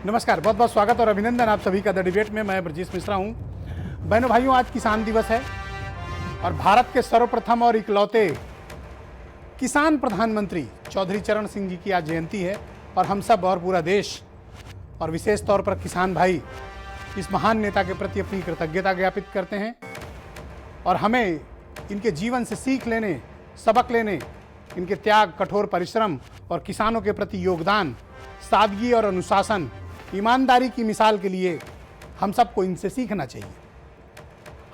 नमस्कार, बहुत बहुत स्वागत और अभिनंदन आप सभी का द डिबेट में। मैं ब्रजेश मिश्रा हूं। बहनों भाइयों, आज किसान दिवस है और भारत के सर्वप्रथम और इकलौते किसान प्रधानमंत्री चौधरी चरण सिंह जी की आज जयंती है और हम सब और पूरा देश और विशेष तौर पर किसान भाई इस महान नेता के प्रति अपनी कृतज्ञता ज्ञापित करते हैं और हमें इनके जीवन से सीख लेने, सबक लेने, इनके त्याग, कठोर परिश्रम और किसानों के प्रति योगदान, सादगी और अनुशासन, ईमानदारी की मिसाल के लिए हम सबको इनसे सीखना चाहिए।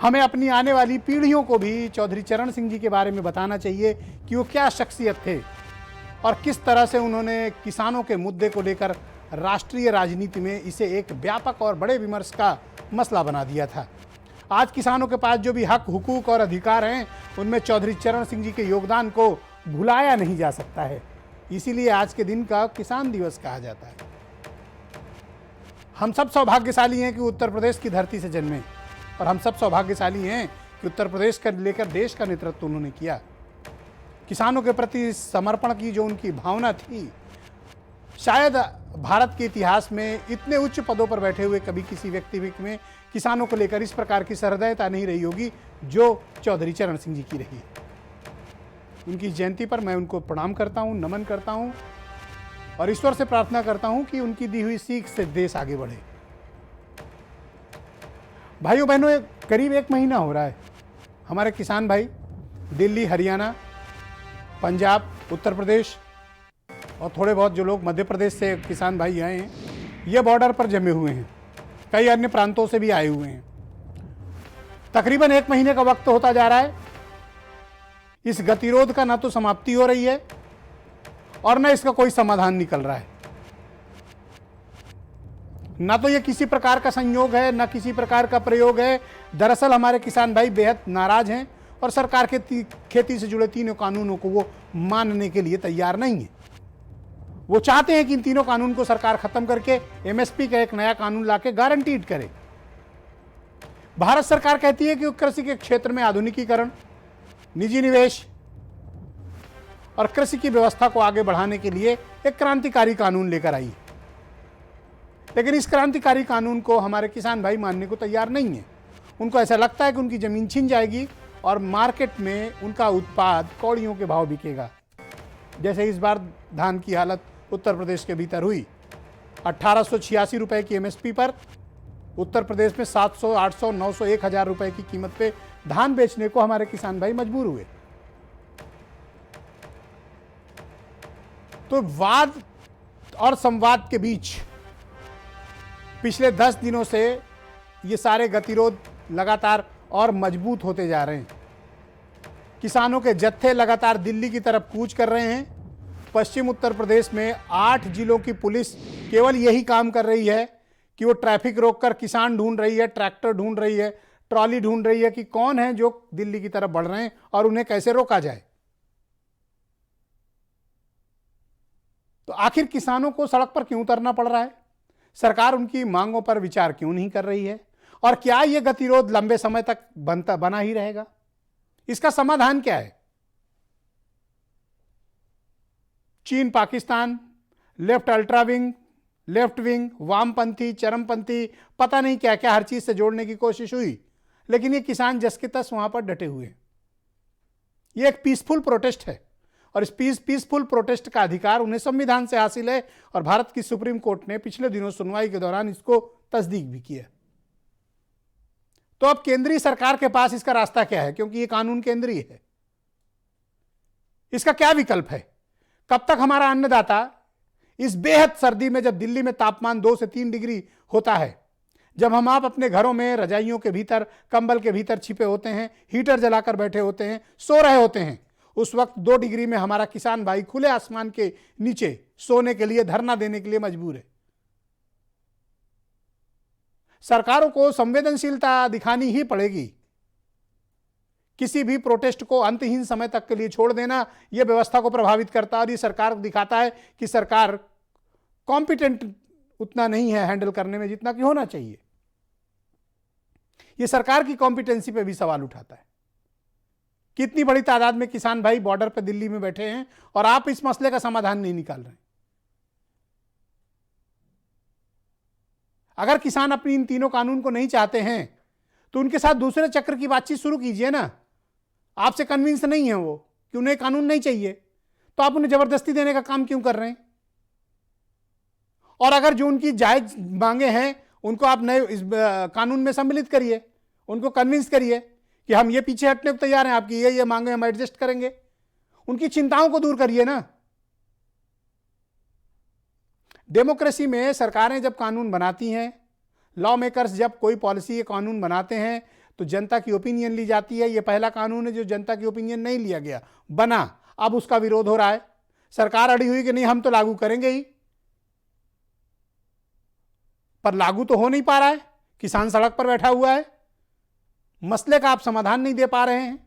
हमें अपनी आने वाली पीढ़ियों को भी चौधरी चरण सिंह जी के बारे में बताना चाहिए कि वो क्या शख्सियत थे और किस तरह से उन्होंने किसानों के मुद्दे को लेकर राष्ट्रीय राजनीति में इसे एक व्यापक और बड़े विमर्श का मसला बना दिया था। आज किसानों के पास जो भी हक, हुकूक और अधिकार हैं, उनमें चौधरी चरण सिंह जी के योगदान को भुलाया नहीं जा सकता है। इसीलिए आज के दिन का किसान दिवस कहा जाता है। हम सब सौभाग्यशाली हैं कि उत्तर प्रदेश की धरती से जन्मे और हम सब सौभाग्यशाली हैं कि उत्तर प्रदेश का लेकर देश का नेतृत्व उन्होंने किया। किसानों के प्रति समर्पण की जो उनकी भावना थी, शायद भारत के इतिहास में इतने उच्च पदों पर बैठे हुए कभी किसी व्यक्ति में किसानों को लेकर इस प्रकार की सहृदयता नहीं रही होगी जो चौधरी चरण सिंह जी की रही है। उनकी जयंती पर मैं उनको प्रणाम करता हूं, नमन करता हूं और ईश्वर से प्रार्थना करता हूं कि उनकी दी हुई सीख से देश आगे बढ़े। भाइयों बहनों, करीब 1 महीना हो रहा है हमारे किसान भाई दिल्ली, हरियाणा, पंजाब, उत्तर प्रदेश और थोड़े बहुत जो लोग मध्य प्रदेश से किसान भाई आए हैं, ये बॉर्डर पर जमे हुए हैं। कई अन्य प्रांतों से भी आए हुए हैं। तकरीबन 1 महीने का वक्त होता जा रहा है। इस गतिरोध का ना तो समाप्ति हो रही है और ना इसका कोई समाधान निकल रहा है। ना तो ये किसी प्रकार का संयोग है, ना किसी प्रकार का प्रयोग है। दरअसल हमारे किसान भाई बेहद नाराज हैं और सरकार के खेती से जुड़े तीनों कानूनों को वो मानने के लिए तैयार नहीं है। वो चाहते हैं कि इन तीनों कानून को सरकार खत्म करके एमएसपी का एक नया कानून लाके गारंटीड करे। भारत सरकार कहती है कि कृषि के क्षेत्र में आधुनिकीकरण, निजी निवेश और कृषि की व्यवस्था को आगे बढ़ाने के लिए एक क्रांतिकारी कानून लेकर आई। लेकिन इस क्रांतिकारी कानून को हमारे किसान भाई मानने को तैयार नहीं है। उनको ऐसा लगता है कि उनकी जमीन छिन जाएगी और मार्केट में उनका उत्पाद कौड़ियों के भाव बिकेगा। जैसे इस बार धान की हालत उत्तर प्रदेश के भीतर हुई। 1886 रुपए की एमएसपी पर उत्तर प्रदेश में 700, 800, 900, 1000 रुपए की कीमत पे धान बेचने को हमारे किसान भाई मजबूर हुए। तो वाद और संवाद के बीच पिछले 10 दिनों से ये सारे गतिरोध लगातार और मजबूत होते जा रहे हैं। किसानों के जत्थे लगातार दिल्ली की तरफ कूच कर रहे हैं। पश्चिम उत्तर प्रदेश में 8 जिलों की पुलिस केवल यही काम कर रही है कि वो ट्रैफिक रोककर किसान ढूंढ रही है, ट्रैक्टर ढूंढ रही है, ट्रॉली ढूंढ रही है कि कौन है जो दिल्ली की तरफ बढ़ रहे हैं और उन्हें कैसे रोका जाए। तो आखिर किसानों को सड़क पर क्यों उतरना पड़ रहा है? सरकार उनकी मांगों पर विचार क्यों नहीं कर रही है? और क्या यह गतिरोध लंबे समय तक बना ही रहेगा? इसका समाधान क्या है? चीन, Pakistan, left ultra wing, left wing, वामपंथी, चरमपंथी, पता नहीं क्या क्या हर चीज से जोड़ने की कोशिश हुई, लेकिन ये किसान जस के तस वहां पर डटे हुए हैं। ये एक पीसफुल प्रोटेस्ट है और इस पीसफुल प्रोटेस्ट का अधिकार उन्हें संविधान से हासिल है और भारत की सुप्रीम कोर्ट ने पिछले दिनों सुनवाई के दौरान इसको तस्दीक भी किया। तो अब केंद्रीय सरकार के पास इसका रास्ता क्या है? क्योंकि ये कानून केंद्रीय है। इसका क्या विकल्प है? कब तक हमारा अन्नदाता इस बेहद सर्दी में, जब दिल्ली में तापमान 2 से 3 डिग्री होता है, जब हम आप अपने घरों में रजाइयों के भीतर, कंबल के भीतर छिपे होते हैं, हीटर जलाकर बैठे होते हैं, सो रहे होते हैं, उस वक्त 2 डिग्री में हमारा किसान भाई खुले आसमान के नीचे सोने के लिए, धरना देने के लिए मजबूर है। सरकारों को संवेदनशीलता दिखानी ही पड़ेगी। किसी भी प्रोटेस्ट को अंतहीन समय तक के लिए छोड़ देना यह व्यवस्था को प्रभावित करता है और ये सरकार दिखाता है कि सरकार कॉम्पिटेंट उतना नहीं है हैंडल करने में जितना कि होना चाहिए। यह सरकार की कॉम्पिटेंसी पे भी सवाल उठाता है। कितनी बड़ी तादाद में किसान भाई बॉर्डर पर दिल्ली में बैठे हैं और आप इस मसले का समाधान नहीं निकाल रहे। अगर किसान अपनी इन तीनों कानून को नहीं चाहते हैं तो उनके साथ दूसरे चक्र की बातचीत शुरू कीजिए ना। आपसे कन्विंस नहीं है वो कि उन्हें कानून नहीं चाहिए, तो आप उन्हें जबरदस्ती देने का काम क्यों कर रहे हैं? और अगर जो उनकी जायज मांगे हैं उनको आप नए इस कानून में सम्मिलित करिए, उनको कन्विंस करिए कि हम ये पीछे हटने को तैयार हैं, आपकी ये मांगे हम एडजस्ट करेंगे। उनकी चिंताओं को दूर करिए ना। डेमोक्रेसी में सरकारें जब कानून बनाती हैं, लॉ मेकर्स जब कोई पॉलिसी या कानून बनाते हैं तो जनता की ओपिनियन ली जाती है। यह पहला कानून है जो जनता की ओपिनियन नहीं लिया गया, बना, अब उसका विरोध हो रहा है। सरकार अड़ी हुई कि नहीं हम तो लागू करेंगे ही, पर लागू तो हो नहीं पा रहा है। किसान सड़क पर बैठा हुआ है, मसले का आप समाधान नहीं दे पा रहे हैं।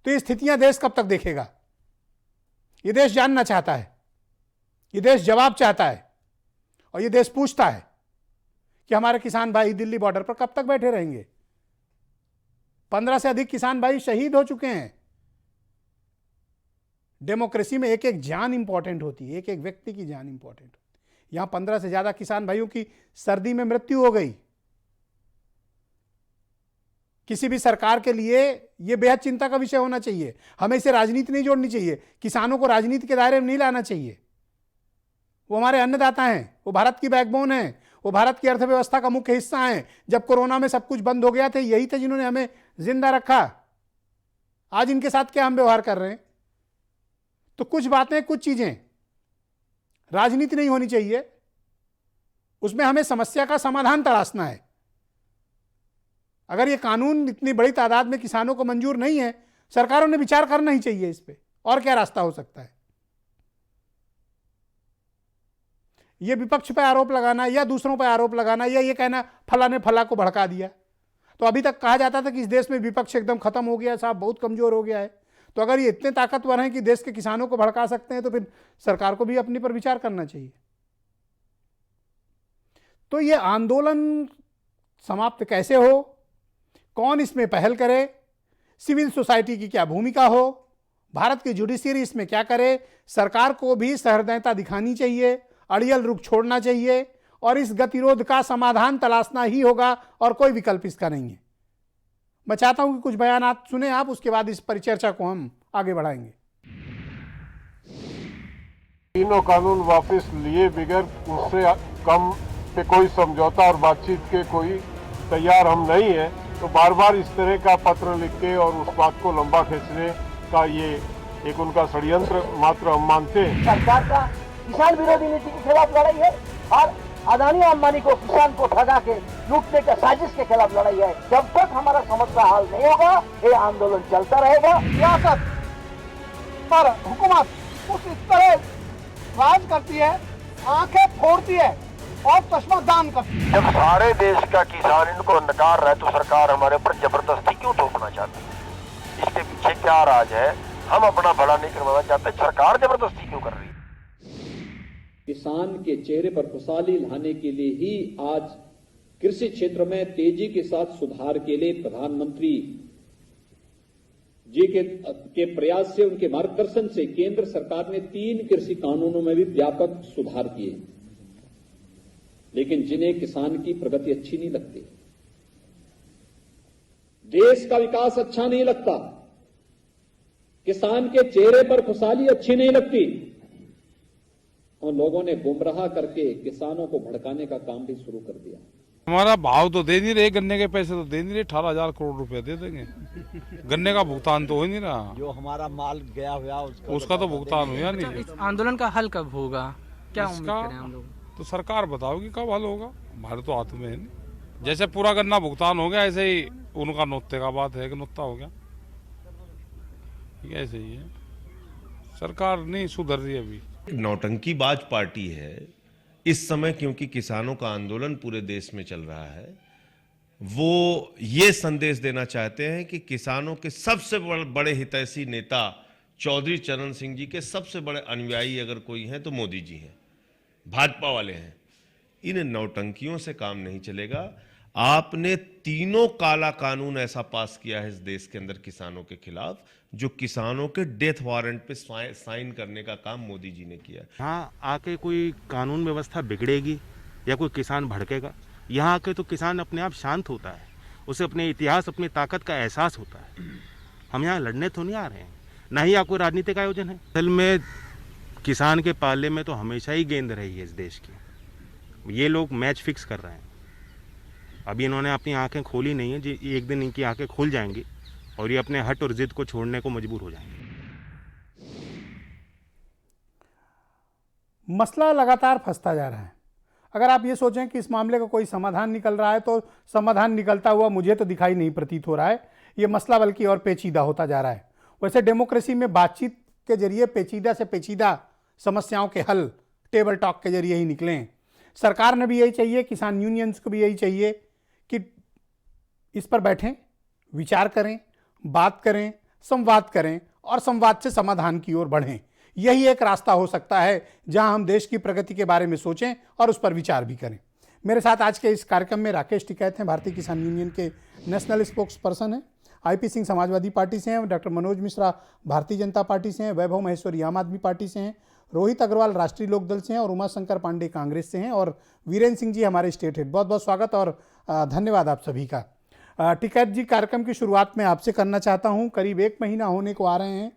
तो ये स्थितियां देश कब तक देखेगा? ये देश जानना चाहता है, ये देश जवाब चाहता है, और ये देश पूछता है कि हमारे किसान भाई दिल्ली बॉर्डर पर कब तक बैठे रहेंगे? 15 से अधिक किसान भाई शहीद हो चुके हैं। डेमोक्रेसी में एक एक जान इंपॉर्टेंट होती है, एक एक व्यक्ति की जान इंपॉर्टेंट होती है। यहां 15 से ज्यादा किसान भाइयों की सर्दी में मृत्यु हो गई। किसी भी सरकार के लिए यह बेहद चिंता का विषय होना चाहिए। हमें इसे राजनीति नहीं जोड़नी चाहिए, किसानों को राजनीति के दायरे में नहीं लाना चाहिए। वो हमारे अन्नदाता हैं, वो भारत की बैकबोन है, वो भारत की अर्थव्यवस्था का मुख्य हिस्सा है। जब कोरोना में सब कुछ बंद हो गया थे, यही थे जिन्होंने हमें जिंदा रखा। आज इनके साथ क्या हम व्यवहार कर रहे हैं? तो कुछ बातें, कुछ चीजें राजनीति नहीं होनी चाहिए, उसमें हमें समस्या का समाधान तलाशना है। अगर ये कानून इतनी बड़ी तादाद में किसानों को मंजूर नहीं है, सरकारों ने विचार करना ही चाहिए इस पे, और क्या रास्ता हो सकता है। ये विपक्ष पे आरोप लगाना या दूसरों पे आरोप लगाना या ये कहना फला ने फला को भड़का दिया। तो अभी तक कहा जाता था कि इस देश में विपक्ष एकदम खत्म हो गया साहब, बहुत कमजोर हो गया है। तो अगर ये इतने ताकतवर हैं कि देश के किसानों को भड़का सकते हैं, तो फिर सरकार को भी अपने पर विचार करना चाहिए। तो ये आंदोलन समाप्त कैसे हो, कौन इसमें पहल करे, सिविल सोसाइटी की क्या भूमिका हो, भारत की जुडिशियरी इसमें क्या करे, सरकार को भी सहृदयता दिखानी चाहिए, अड़ियल रुख छोड़ना चाहिए, और इस गतिरोध का समाधान तलाशना ही होगा, और कोई विकल्प इसका नहीं है। मैं चाहता हूं कि कुछ बयानात सुने आप, उसके बाद इस परिचर्चा को हम आगे बढ़ाएंगे। तीनों कानून वापस लिए बगैर उससे कम पे कोई समझौता और बातचीत के कोई तैयार हम नहीं है। तो बार बार इस तरह का पत्र लिख के और उस बात को लंबा खींचने का ये एक उनका षड्यंत्र मात्र हम मानते हैं। सरकार का किसान विरोधी नीति के खिलाफ लड़ाई है और अदानी अंबानी को किसान को ठगा के लूटने का साजिश के खिलाफ लड़ाई है। जब तक हमारा समस्या हल नहीं होगा, ये आंदोलन चलता रहेगा। सियासत पर हुकूमत उस तरह राज करती है, आंखें फोड़ती है और चश्मा दान करती है। जब सारे देश का किसान इनको नकार रहा है तो सरकार हमारे ऊपर जबरदस्ती क्यों थोपना चाहती है? इसके पीछे क्या राज है? हम अपना भला नहीं करवाना चाहते, सरकार जबरदस्ती क्यों कर रही है? किसान के चेहरे पर खुशहाली लाने के लिए ही आज कृषि क्षेत्र में तेजी के साथ सुधार के लिए प्रधानमंत्री जी के प्रयास से, उनके मार्गदर्शन से केंद्र सरकार ने 3 कृषि कानूनों में भी व्यापक सुधार किए। लेकिन जिन्हें किसान की प्रगति अच्छी नहीं लगती, देश का विकास अच्छा नहीं लगता, किसान के चेहरे पर खुशहाली अच्छी नहीं लगती, और लोगों ने गुमराह करके किसानों को भड़काने का काम भी शुरू कर दिया। हमारा भाव तो दे नहीं रहे, गन्ने के पैसे तो दे नहीं रहे, 18,000 करोड़ रुपए दे देंगे, गन्ने का भुगतान तो हो ही नहीं रहा। जो हमारा माल गया हुआ उसका तो भुगतान हुआ नहीं। इस आंदोलन का हल कब होगा, क्या उम्मीद करें हम लोग? तो सरकार बताओगी कब हल होगा, हमारे तो हाथ में है नहीं। जैसे पूरा गन्ना भुगतान हो गया, ऐसे ही उनका नुत्ते का बात है कि नुत्ता हो गया, ऐसे ही है। सरकार नहीं सुधर रही अभी। नौटंकीबाज पार्टी है इस समय, क्योंकि किसानों का आंदोलन पूरे देश में चल रहा है। वो ये संदेश देना चाहते हैं कि किसानों के सबसे बड़े हितैषी नेता चौधरी चरण सिंह जी के सबसे बड़े अनुयायी अगर कोई हैं तो मोदी जी हैं, भाजपा वाले हैं। इन नौटंकियों से काम नहीं चलेगा। आपने 3 काला कानून ऐसा पास किया है इस देश के अंदर किसानों के खिलाफ, जो किसानों के डेथ वारंट पे साइन करने का काम मोदी जी ने किया। हाँ, आके कोई कानून व्यवस्था बिगड़ेगी या कोई किसान भड़केगा, यहाँ आके तो किसान अपने आप शांत होता है, उसे अपने इतिहास, अपनी ताकत का एहसास होता है। हम यहाँ लड़ने तो नहीं आ रहे हैं, ना ही आपको राजनीतिक आयोजन है। असल में किसान के पाले में तो हमेशा ही गेंद रही है इस देश की। ये लोग मैच फिक्स कर रहे हैं। अभी इन्होंने अपनी आंखें खोली नहीं है, एक दिन इनकी आंखें खुल जाएंगी और ये अपने हट और जिद को छोड़ने को मजबूर हो जाएंगे। मसला लगातार फंसता जा रहा है। अगर आप ये सोचें कि इस मामले का कोई समाधान निकल रहा है, तो समाधान निकलता हुआ मुझे तो दिखाई नहीं प्रतीत हो रहा है। ये मसला बल्कि और पेचीदा होता जा रहा है। वैसे डेमोक्रेसी में बातचीत के जरिए पेचीदा से पेचीदा समस्याओं के हल टेबल टॉक के जरिए ही निकलें। सरकार ने भी यही चाहिए, किसान यूनियंस को भी यही चाहिए कि इस पर बैठें, विचार करें, बात करें, संवाद करें और संवाद से समाधान की ओर बढ़ें। यही एक रास्ता हो सकता है जहां हम देश की प्रगति के बारे में सोचें और उस पर विचार भी करें। मेरे साथ आज के इस कार्यक्रम में राकेश टिकैत हैं, भारतीय किसान यूनियन के नेशनल स्पोक्स पर्सन हैं। आईपी सिंह समाजवादी पार्टी से हैं। डॉक्टर मनोज मिश्रा भारतीय जनता पार्टी से हैं। वैभव महेश्वरी आम आदमी पार्टी से हैं। रोहित अग्रवाल राष्ट्रीय लोकदल से हैं और उमाशंकर पांडे कांग्रेस से हैं। और वीरेंद्र सिंह जी हमारे स्टेट हेड। बहुत बहुत स्वागत और धन्यवाद आप सभी का। टिकैत जी, कार्यक्रम की शुरुआत में आपसे करना चाहता हूं। करीब 1 महीना होने को आ रहे हैं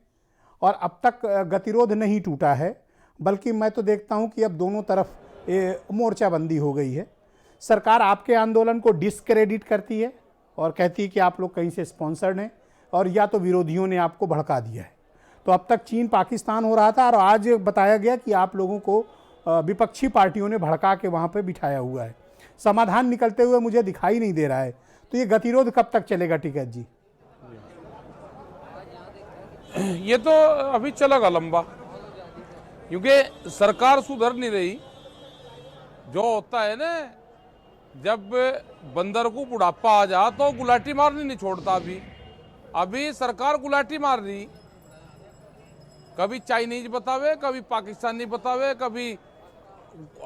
और अब तक गतिरोध नहीं टूटा है, बल्कि मैं तो देखता हूं कि अब दोनों तरफ मोर्चाबंदी हो गई है। सरकार आपके आंदोलन को डिस्क्रेडिट करती है और कहती है कि आप लोग कहीं से स्पॉन्सर्ड हैं, और या तो विरोधियों ने आपको भड़का दिया है। तो अब तक चीन पाकिस्तान हो रहा था और आज बताया गया कि आप लोगों को विपक्षी पार्टियों ने भड़का के वहाँ पे बिठाया हुआ है। समाधान निकलते हुए मुझे दिखाई नहीं दे रहा है। तो ये गतिरोध कब तक चलेगा टिकैत जी? ये तो अभी चलेगा लंबा, क्योंकि सरकार सुधर नहीं रही। जो होता है ना, जब बंदर को बुढ़ापा आ जा तो गुलाटी मारनी नहीं छोड़ता। अभी सरकार गुलाटी मार रही, कभी चाइनीज बतावे, कभी पाकिस्तानी बतावे, कभी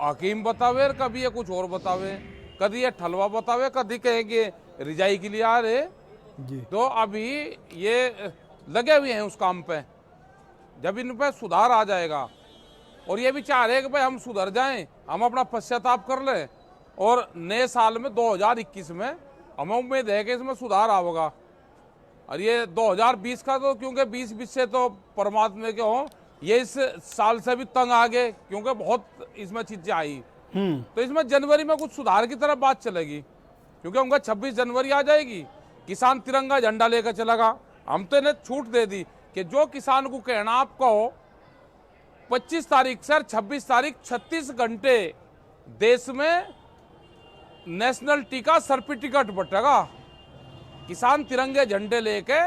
हकीम बतावे, कभी ये कुछ और बतावे, कभी ये ठलवा बतावे, कभी कहेंगे रिजाई के लिए आ रहे जी। तो अभी ये लगे हुए हैं उस काम पे। जब इन पे सुधार आ जाएगा, और ये भी चाह रहे हैं कि भाई हम सुधर जाएं, हम अपना पश्चाताप कर लें, और नए साल में 2021 में हमें उम्मीद है कि इसमें सुधार आएगा। और ये 2020 का तो, क्योंकि 2020 से तो परमात्मा के हों, ये इस साल से भी तंग आ गए, क्योंकि बहुत इसमें चीजें आई। तो इसमें जनवरी में कुछ सुधार की तरफ बात चलेगी, क्योंकि उनका 26 जनवरी आ जाएगी, किसान तिरंगा झंडा लेकर चलेगा। हम तो इन्हें छूट दे दी कि जो किसान को कहना आप कहो, 25 तारीख से 26 तारीख 36 घंटे देश में नेशनल टीका सर्टिफिकेट बटेगा। किसान तिरंगे झंडे लेके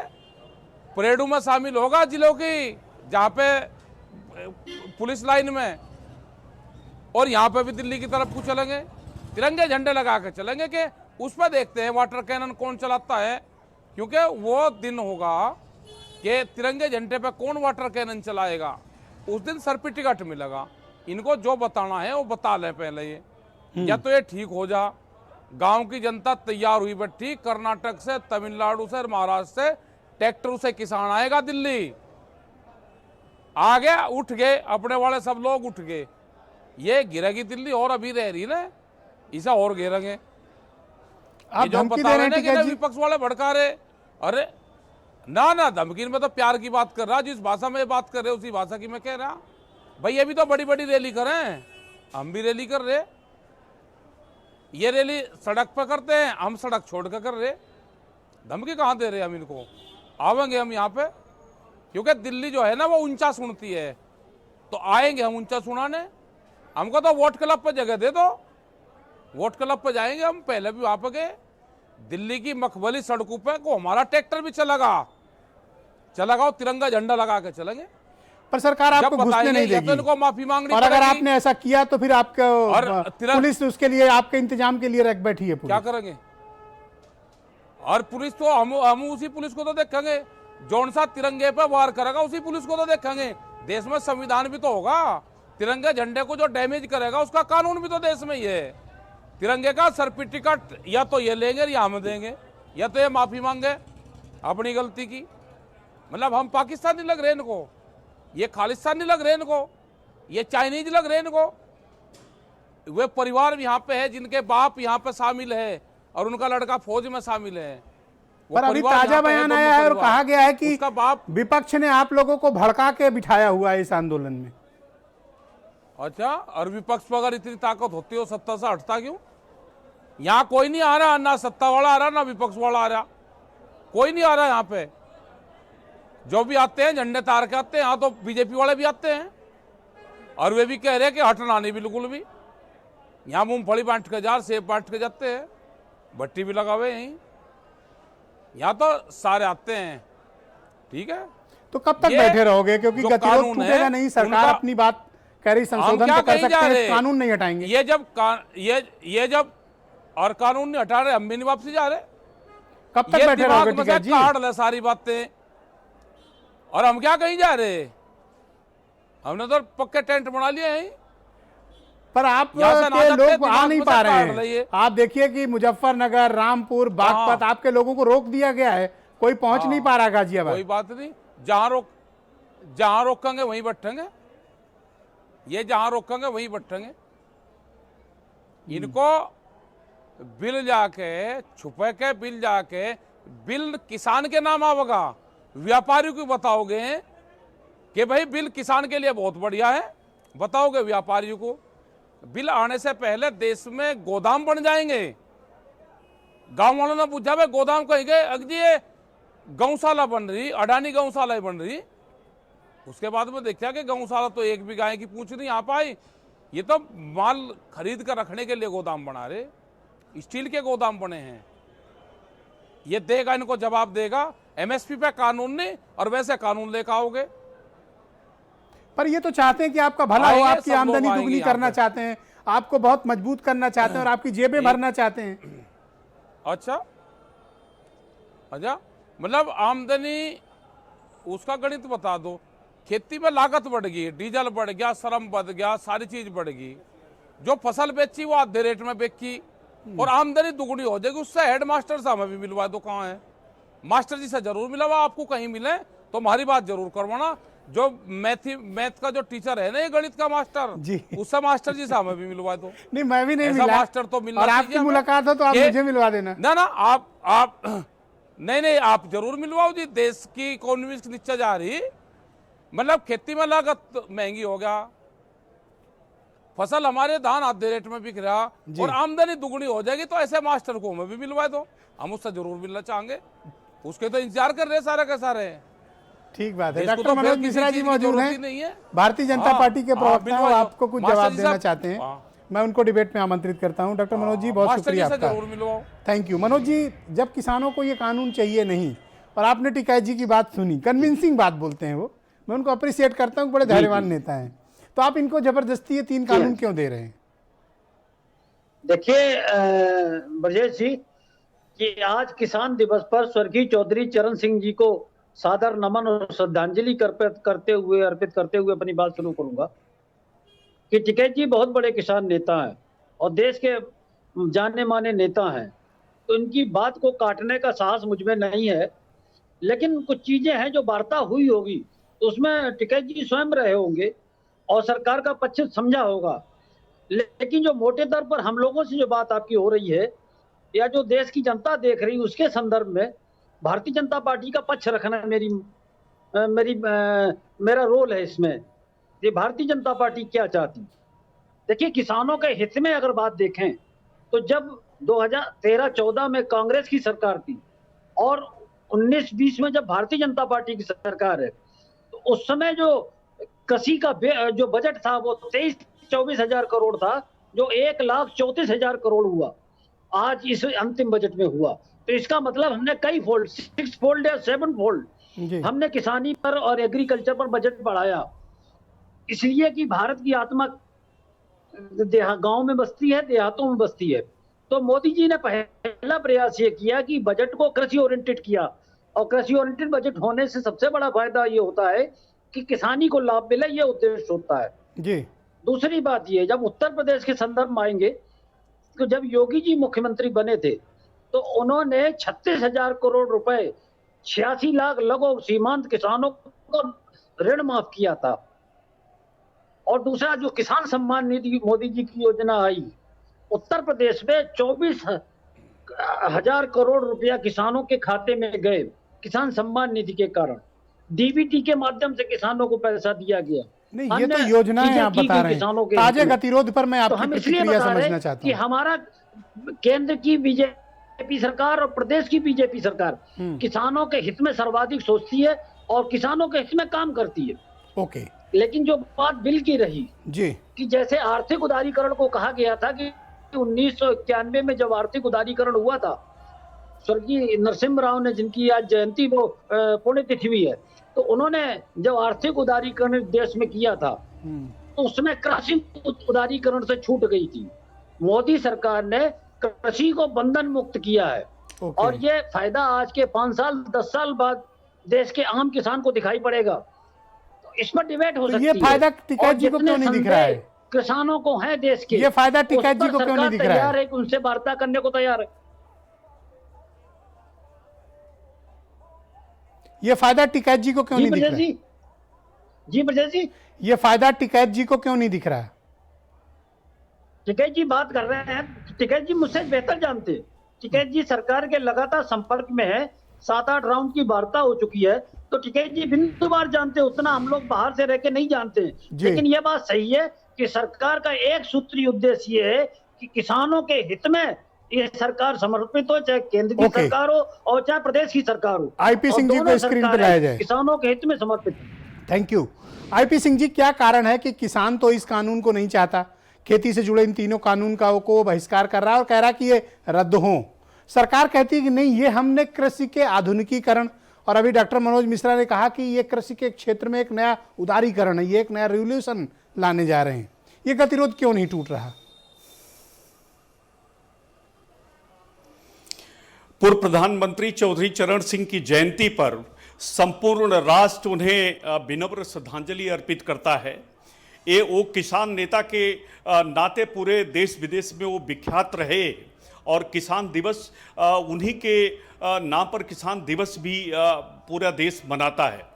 परेडों में शामिल होगा, जिलों की जहां पे पुलिस लाइन में, और यहां पे भी दिल्ली की तरफ को चलेंगे, तिरंगे झंडे लगा के चलेंगे। कि उस पर देखते हैं वाटर कैनन कौन चलाता है, क्योंकि वो दिन होगा कि तिरंगे झंडे पे कौन वाटर कैनन चलाएगा, उस दिन सर्टिफिकेट मिलेगा। इनको जो बताना है वो बता लें पहले ये, या तो ये ठीक हो जा। गांव की जनता तैयार हुई बैठी, कर्नाटक से, तमिलनाडु से, महाराष्ट्र से ट्रैक्टर से किसान आएगा दिल्ली। आ गया, उठ गए, अपने वाले सब लोग उठ गए, ये गिरेगी दिल्ली। और अभी रह रही ना, इसे और गिरेंगे। जो बता रहे हैं कि विपक्ष वाले भड़का रहे, अरे ना धमकी में तो प्यार की बात कर रहा, जिस भाषा में बात कर रहे उसी भाषा की मैं कह रहा। भाई ये भी तो बड़ी बड़ी रैली कर रहे हैं, हम भी रैली कर रहे। ये रैली सड़क पर करते हैं, हम सड़क छोड़ कर रहे। धमकी कहाँ दे रहे हम इनको? आवेंगे हम यहाँ पे, क्योंकि दिल्ली जो है ना वो ऊंचा सुनती है, तो आएंगे हम ऊंचा सुनाने। हमको तो वोट क्लब पर जगह दे दो, वोट क्लब पर जाएंगे हम। पहले भी वहां पर गए, दिल्ली की मखमली सड़कों पे को हमारा ट्रैक्टर भी चलेगा, तिरंगा झंडा लगा के चलेंगे। पर सरकार आपको घुसने नहीं देगी, तो माफी मांगनी और अगर आपने ऐसा किया तो फिर आपका पुलिस उसके लिए आपके इंतजाम के लिए रख बैठी है। क्या करेंगे? और पुलिस तो हम उसी पुलिस को तो देखेंगे, जौन सा तिरंगे पे वार करेगा उसी पुलिस को तो देखेंगे। देश में संविधान भी तो होगा, तिरंगे झंडे को जो डैमेज करेगा उसका कानून भी तो देश में ही है। तिरंगे का सर्टिफिकेट या तो ये लेंगे या हम देंगे, या तो ये माफी मांगे अपनी गलती की। मतलब हम पाकिस्तानी लग रहे इनको, ये खालिस्तानी लग रहे इनको, ये चाइनीज लग रहे इनको। वे परिवार यहाँ पे है जिनके बाप यहाँ पे शामिल है और उनका लड़का फौज में शामिल है। पर अभी ताजा बयान आया है और कहा गया है कि उसका बाप, विपक्ष ने आप लोगों को भड़का के बिठाया हुआ है इस आंदोलन में। अच्छा, और विपक्ष पर अगर इतनी ताकत होती हो सत्ता से हटता क्यों? यहाँ कोई नहीं आ रहा, ना सत्ता वाला आ रहा ना विपक्ष वाला आ रहा, कोई नहीं आ रहा यहाँ पे। जो भी आते हैं झंडे तार के आते हैं, यहाँ तो बीजेपी वाले भी आते हैं और वे भी कह रहे हैं कि हटना नहीं बिल्कुल भी। यहाँ मूंगफली बांट के जा, सेब बांट के जाते हैं, भट्टी भी लगा हुए यहीं, यहाँ तो सारे आते हैं। ठीक है, तो कब तक बैठे रहोगे? क्योंकि गतिरोध टूटेगा नहीं, सरकार अपनी बात कह रही, संशोधन तो कर सकते हैं, कानून नहीं हटाएंगे। ये जब और कानून नहीं हटा रहे, हम भी नहीं वापसी जा रहे। कब तक बैठे रहोगे? ठीक है जी, काट ले सारी बातें, और हम क्या कहीं जा रहे? हमने तो पक्के टेंट बना लिए हैं। पर आप के लोग आ नहीं पा रहे हैं। आप देखिए कि मुजफ्फरनगर, रामपुर, बागपत आपके लोगों को रोक दिया गया है, कोई पहुंच नहीं पा रहा गाजियाबाद। कोई बात नहीं, जहां रोकेंगे वहीं बैठेंगे, ये जहां रोकेंगे वहीं बैठेंगे। इनको बिल जाके छुपे के बिल किसान के नाम आवेगा, व्यापारी को बताओगे कि भाई बिल किसान के लिए बहुत बढ़िया है, बताओगे व्यापारियों को। बिल आने से पहले देश में गोदाम बन जाएंगे। गांव वालों ने पूछा भाई गोदाम कहेंगे, अगर ये गौशाला बन रही, अडानी गौशाला बन रही। उसके बाद में देखा कि गौशाला तो एक भी गाय की पूंछ नहीं आ पाई, ये तो माल खरीद कर रखने के लिए गोदाम बना रहे, स्टील के गोदाम बने हैं। ये देगा, इनको जवाब देगा। एमएसपी पे कानून नहीं, और वैसे कानून लेकर आओगे। पर ये तो चाहते हैं कि आपका भला हो, आपकी आमदनी दुगनी करना चाहते हैं, आपको बहुत मजबूत करना चाहते हैं और आपकी जेबें भरना चाहते हैं। अच्छा, मतलब आमदनी उसका गणित बता दो। खेती में लागत बढ़ गई, डीजल बढ़ गया, श्रम बढ़ गया, सारी चीज बढ़ गई। जो फसल बेची वो आधे रेट में बेची और आमदनी दुगनी हो जाएगी। उससे हेड मास्टर से हमें भी मिलवा दो। कहाँ है मास्टर जी से जरूर मिलवा, आपको कहीं मिले तो हमारी बात जरूर करवाना। जो मैथ का जो टीचर है ना, ये गणित का मास्टर जी, उससे मास्टर जी से हमें भी मिलवा दो। नहीं, मैं भी नहीं मिला, मास्टर तो मिलना। और आपकी मुलाकात हो तो आप मुझे मिलवा देना। ना आप नहीं आप जरूर मिलवाओ जी। देश की इकोनॉमी नीचे जा रही, मतलब खेती में लागत महंगी हो गया, फसल हमारे धान आधे रेट में बिक रहा और आमदनी दुगनी हो जाएगी, तो ऐसे मास्टर को हमें भी मिलवा दो। हम उससे जरूर मिलना चाहेंगे, उसके तो इंतजार कर रहे सारे के सारे। ठीक बात है। डॉक्टर मनोज मिश्रा जी मौजूद हैं, भारतीय जनता पार्टी के प्रवक्ता, आपको कुछ जवाब देना चाहते हैं। मैं उनको डिबेट में आमंत्रित करता हूं। डॉक्टर मनोज जी, बहुत शुक्रिया आपका, थैंक यू। मनोज जी, जब किसानों को ये कानून चाहिए नहीं और आपने टिकैत जी की बात सुनी, कन्विंसिंग बात बोलते हैं वो, मैं उनको अप्रिशिएट करता हूँ, बड़े धैर्यवान नेता हैं, तो आप इनको जबरदस्ती ये 3 कानून क्यों दे रहे हैं? देखिए ब्रजेश जी, कि आज किसान दिवस पर स्वर्गीय चौधरी चरण सिंह जी को सादर नमन और श्रद्धांजलि अर्पित करते हुए अपनी बात शुरू करूंगा कि टिकैत जी बहुत बड़े किसान नेता हैं और देश के जाने माने नेता हैं, तो इनकी बात को काटने का साहस मुझ में नहीं है। लेकिन कुछ चीजें हैं जो वार्ता हुई होगी, तो उसमें टिकैत जी स्वयं रहे होंगे और सरकार का पक्ष समझा होगा। लेकिन जो मोटे तौर पर हम लोगों से जो बात आपकी हो रही है या जो देश की जनता देख रही है, उसके संदर्भ में भारतीय जनता पार्टी का पक्ष रखना मेरा रोल है इसमें। ये भारतीय जनता पार्टी क्या चाहती, देखिए किसानों के हित में अगर बात देखें तो जब 2013-14 में कांग्रेस की सरकार थी और 19-20 में जब भारतीय जनता पार्टी की सरकार है, तो उस समय जो कृषि का जो बजट था वो 23-24 हजार करोड़ था, जो 1,34,000 करोड़ हुआ आज इस अंतिम बजट में हुआ। तो इसका मतलब हमने कई फोल्ड, 6 फोल्ड या 7 फोल्ड हमने किसानी पर और एग्रीकल्चर पर बजट बढ़ाया। इसलिए कि भारत की आत्मा गांव में बसती है, देहातों में बसती है। तो मोदी जी ने पहला प्रयास ये किया कि बजट को कृषि ओरिएंटेड किया, और कृषि ओरिएंटेड बजट होने से सबसे बड़ा फायदा ये होता है कि किसानी को लाभ मिले, ये उद्देश्य होता है जी। दूसरी बात ये, जब उत्तर प्रदेश के संदर्भ में आएंगे तो जब योगी जी मुख्यमंत्री बने थे तो उन्होंने 36,000 करोड़ रुपए 86 लाख लघु सीमांत किसानों को ऋण माफ किया था। और दूसरा जो किसान सम्मान निधि मोदी जी की योजना आई, उत्तर प्रदेश में 24,000 करोड़ रुपया किसानों के खाते में गए किसान सम्मान निधि के कारण। डीबीटी के माध्यम से किसानों को पैसा दिया गया। नहीं, ये तो योजनाएं आप बता रहे हैं। ताजे गतिरोध पर मैं आपकी प्रतिक्रिया समझना चाहता हूं कि हमारा केंद्र की बीजेपी सरकार और प्रदेश की बीजेपी सरकार किसानों के हित में सर्वाधिक सोचती है और किसानों के हित में काम करती है। ओके, लेकिन जो बात बिल की रही जी कि जैसे आर्थिक उदारीकरण को कहा गया था कि 1991 में जब आर्थिक उदारीकरण हुआ था, स्वर्गीय नरसिम्हा राव ने, जिनकी आज जयंती वो पुण्यतिथि भी है, तो उन्होंने जब आर्थिक उदारीकरण देश में किया था तो उसमें कृषि उदारीकरण से छूट गई थी। मोदी सरकार ने कृषि को बंधन मुक्त किया है और ये फायदा आज के 5 साल 10 साल बाद देश के आम किसान को दिखाई पड़ेगा। तो इसमें डिबेट हो सकती है। ये फायदा टिकैत जी को क्यों नहीं दिख रहा है? किसानों को है देश के, ये फायदा टिकैत जी को क्यों नहीं दिख रहा है? उनसे वार्ता करने को तैयार है। ये फायदा टिकैत जी को क्यों नहीं दिख रहा है? जी ब्रजेश जी, ये फायदा टिकैत जी को क्यों नहीं दिख रहा है? टिकैत जी बात कर रहे हैं, टिकैत जी मुझसे बेहतर जानते हैं। टिकैत जी सरकार के लगातार संपर्क में है, 7-8 राउंड की वार्ता हो चुकी है, तो टिकैत जी बिंदुवार जानते हैं, उतना हम लोग बाहर से रह के नहीं जानते हैं। लेकिन यह बात सही है कि सरकार का एक सूत्रीय उद्देश्य ये है कि किसानों के हित में ये सरकार समर्पित हो, चाहे केंद्र की सरकार हो और चाहे प्रदेश की सरकार हो। आईपी सिंह जी को स्क्रीन पर लाया जाए। किसानों के हित में समर्पित। Thank you. आईपी सिंह जी, क्या कारण है कि किसान तो इस कानून को नहीं चाहता, खेती से जुड़े इन तीनों कानून का को बहिष्कार कर रहा है और कह रहा है कि ये रद्द हों? सरकार कहती है कि नहीं, ये हमने कृषि के आधुनिकीकरण, और अभी डॉक्टर मनोज मिश्रा ने कहा कि ये कृषि के क्षेत्र में एक नया उदारीकरण है, ये एक नया रिवोल्यूशन लाने जा रहे हैं। ये गतिरोध क्यों नहीं टूट रहा? पूर्व प्रधानमंत्री चौधरी चरण सिंह की जयंती पर संपूर्ण राष्ट्र उन्हें विनम्र श्रद्धांजलि अर्पित करता है। ये वो किसान नेता के नाते पूरे देश विदेश में वो विख्यात रहे और किसान दिवस उन्हीं के नाम पर किसान दिवस भी पूरा देश मनाता है।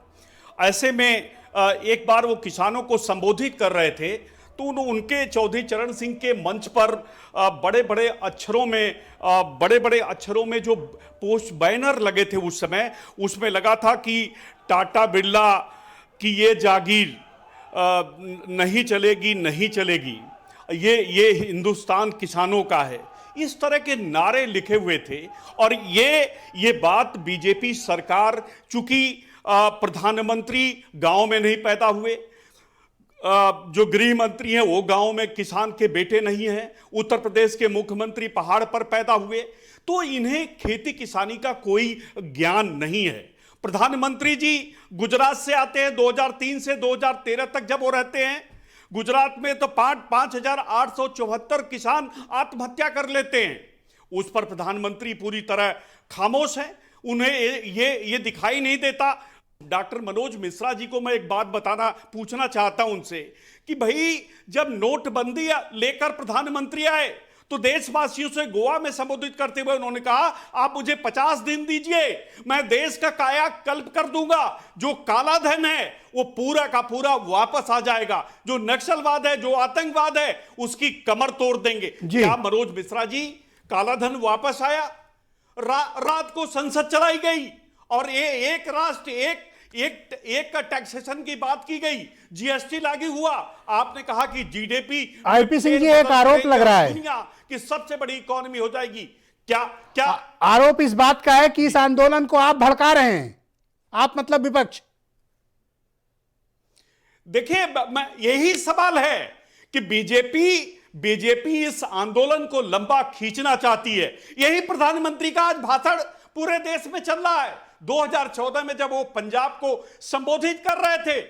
ऐसे में एक बार वो किसानों को संबोधित कर रहे थे तो उनके चौधरी चरण सिंह के मंच पर बड़े बड़े अक्षरों में जो पोस्ट बैनर लगे थे उस समय, उसमें लगा था कि टाटा बिरला की ये जागीर नहीं चलेगी, ये हिंदुस्तान किसानों का है, इस तरह के नारे लिखे हुए थे। और ये बात बीजेपी सरकार, चूंकि प्रधानमंत्री गांव में नहीं पैदा हुए, जो गृह मंत्री हैं वो गांव में किसान के बेटे नहीं हैं, उत्तर प्रदेश के मुख्यमंत्री पहाड़ पर पैदा हुए, तो इन्हें खेती किसानी का कोई ज्ञान नहीं है। प्रधानमंत्री जी गुजरात से आते हैं, 2003 से 2013 तक जब वो रहते हैं गुजरात में, तो 5,874 किसान आत्महत्या कर लेते हैं। उस पर प्रधानमंत्री पूरी तरह खामोश हैं, उन्हें ये दिखाई नहीं देता। डॉक्टर मनोज मिश्रा जी को मैं एक बात पूछना चाहता हूं उनसे कि भाई, जब नोटबंदी लेकर प्रधानमंत्री आए तो देशवासियों से गोवा में संबोधित करते हुए उन्होंने कहा, आप मुझे 50 दिन दीजिए, मैं देश का कायाकल्प कर दूंगा, जो काला धन है वो पूरा का पूरा वापस आ जाएगा, जो नक्सलवाद है, जो आतंकवाद है, उसकी कमर तोड़ देंगे। क्या मनोज मिश्रा जी, काला धन वापस आया? रात को संसद चलाई गई और एक राष्ट्र एक का टैक्सेशन की बात की गई, जीएसटी लागू हुआ, आपने कहा कि जीडीपी, आईपी सिंह जी, एक आरोप लग रहा है दुनिया की सबसे बड़ी इकोनॉमी हो जाएगी। क्या आरोप इस बात का है कि इस आंदोलन को आप भड़का रहे हैं, आप मतलब विपक्ष? देखिए, यही सवाल है कि बीजेपी इस आंदोलन को लंबा खींचना चाहती है। यही प्रधानमंत्री का आज भाषण पूरे देश में चल रहा है। 2014 में जब वो पंजाब को संबोधित कर रहे थे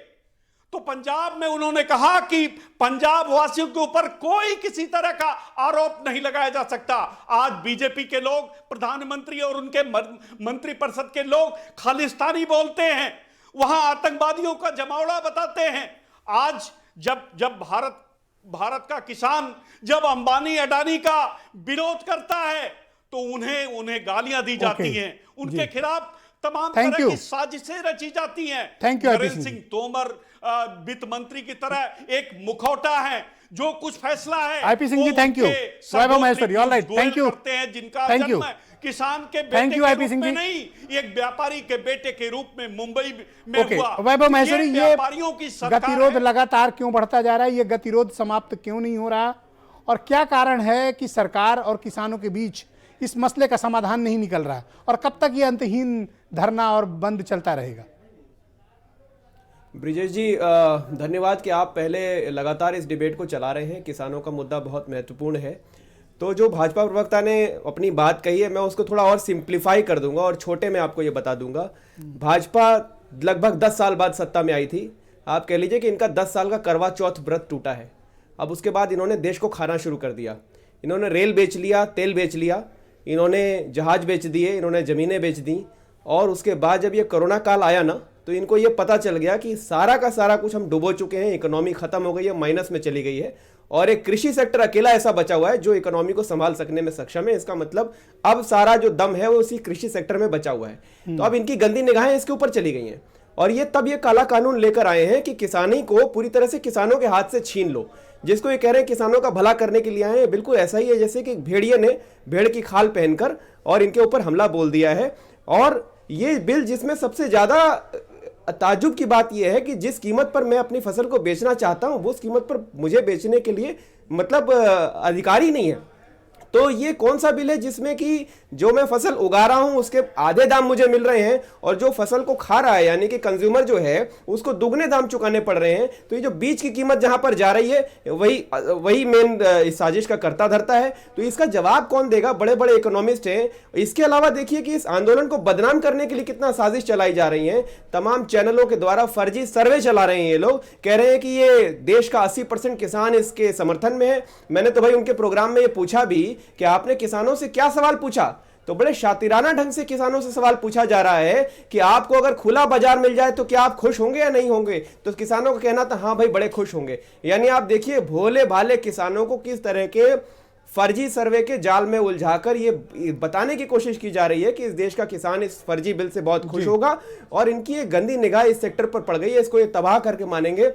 तो पंजाब में उन्होंने कहा कि पंजाब वासियों के ऊपर कोई किसी तरह का आरोप नहीं लगाया जा सकता। आज बीजेपी के लोग, प्रधानमंत्री और उनके मंत्रिपरिषद के लोग खालिस्तानी बोलते हैं, वहां आतंकवादियों का जमावड़ा बताते हैं। आज जब भारत का किसान जब अंबानी अडानी का विरोध करता है तो उन्हें गालियां दी जाती हैं, उनके खिलाफ तमाम Thank तरह you. की साजिशें रची जाती हैं। Thank you, IP Narendra Singh Singh Tomar वित्त मंत्री की तरह एक मुखौटा है, जो कुछ फैसला है IP सिंह जी, वो thank you. उनके वैभव महेश्वरी, सहोदरी all right, Piyush thank Goyal you. करते हैं, जिनका Thank you. जन्म किसान के Thank बेटे you, के IP रूप सिंह में जी. नहीं, एक व्यापारी के बेटे के रूप में मुंबई में ओके हुआ। वैभव महेश्वरी, ये व्यापारियों की सरकार गतिरोध है। लगातार क्यों बढ़ता जा रहा है? ये गतिरोध समाप्त क्यों नहीं हो रहा और क्या कारण है कि सरकार और किसानों के बीच इस मसले का समाधान नहीं निकल रहा और कब तक ये अंतहीन धरना और बंद चलता रहेगा? ब्रिजेश जी, धन्यवाद कि आप पहले लगातार इस डिबेट को चला रहे हैं। किसानों का मुद्दा बहुत महत्वपूर्ण है। तो जो भाजपा प्रवक्ता ने अपनी बात कही है, मैं उसको थोड़ा और सिंप्लीफाई कर दूंगा और छोटे में आपको ये बता दूंगा। भाजपा लगभग 10 साल बाद सत्ता में आई थी। आप कह लीजिए कि इनका 10 साल का करवा चौथ व्रत टूटा है। अब उसके बाद इन्होंने देश को खाना शुरू कर दिया। इन्होंने रेल बेच लिया, तेल बेच लिया, इन्होंने जहाज बेच दिए, इन्होंने ज़मीनें बेच दी। और उसके बाद जब ये कोरोना काल आया ना, तो इनको ये पता चल गया कि सारा का सारा कुछ हम डुबो चुके हैं, इकोनॉमी खत्म हो गई है, माइनस में चली गई है और एक कृषि सेक्टर अकेला ऐसा बचा हुआ है जो इकोनॉमी को संभाल सकने में सक्षम है। इसका मतलब अब सारा जो दम है वो उसी कृषि सेक्टर में बचा हुआ है। तो अब इनकी गंदी निगाहें इसके ऊपर चली गई हैं और ये तब ये काला कानून लेकर आए हैं कि किसानी को पूरी तरह से किसानों के हाथ से छीन लो। जिसको ये कह रहे हैं किसानों का भला करने के लिए आए हैं, बिल्कुल ऐसा ही है जैसे कि भेड़िए ने भेड़ की खाल पहनकर और इनके ऊपर हमला बोल दिया है। और ये बिल जिसमें सबसे ज्यादा ताज्जुब की बात यह है कि जिस कीमत पर मैं अपनी फसल को बेचना चाहता हूं, वो उस कीमत पर मुझे बेचने के लिए मतलब अधिकार ही नहीं है। तो ये कौन सा बिल है जिसमें कि जो मैं फसल उगा रहा हूं उसके आधे दाम मुझे मिल रहे हैं और जो फसल को खा रहा है यानी कि कंज्यूमर जो है उसको दुगने दाम चुकाने पड़ रहे हैं। तो ये जो बीच की कीमत जहां पर जा रही है वही मेन इस साजिश का कर्ता धरता है। तो इसका जवाब कौन देगा? बड़े बड़े इकोनॉमिस्ट हैं। इसके अलावा देखिए कि इस आंदोलन को बदनाम करने के लिए कितना साजिश चलाई जा रही है। तमाम चैनलों के द्वारा फर्जी सर्वे चला रहे हैं। ये लोग कह रहे हैं कि ये देश का 80% किसान इसके समर्थन में है। मैंने तो भाई उनके प्रोग्राम में ये पूछा भी कि आपने किसानों से क्या सवाल पूछा, तो बड़े शातिराना ढंग से किसानों से सवाल पूछा जा रहा है कि आपको अगर खुला बाजार मिल जाए तो क्या आप खुश होंगे या नहीं होंगे? तो किसानों का कहना था हाँ भाई बड़े खुश होंगे। यानी आप देखिए भोले भाले किसानों को किस तरह के फर्जी सर्वे के जाल में उलझाकर ये बताने की कोशिश की जा रही है कि इस देश का किसान इस फर्जी बिल से बहुत खुश होगा। और इनकी ये गंदी निगाह इस सेक्टर पर पड़ गई है, इसको ये तबाह करके मानेंगे।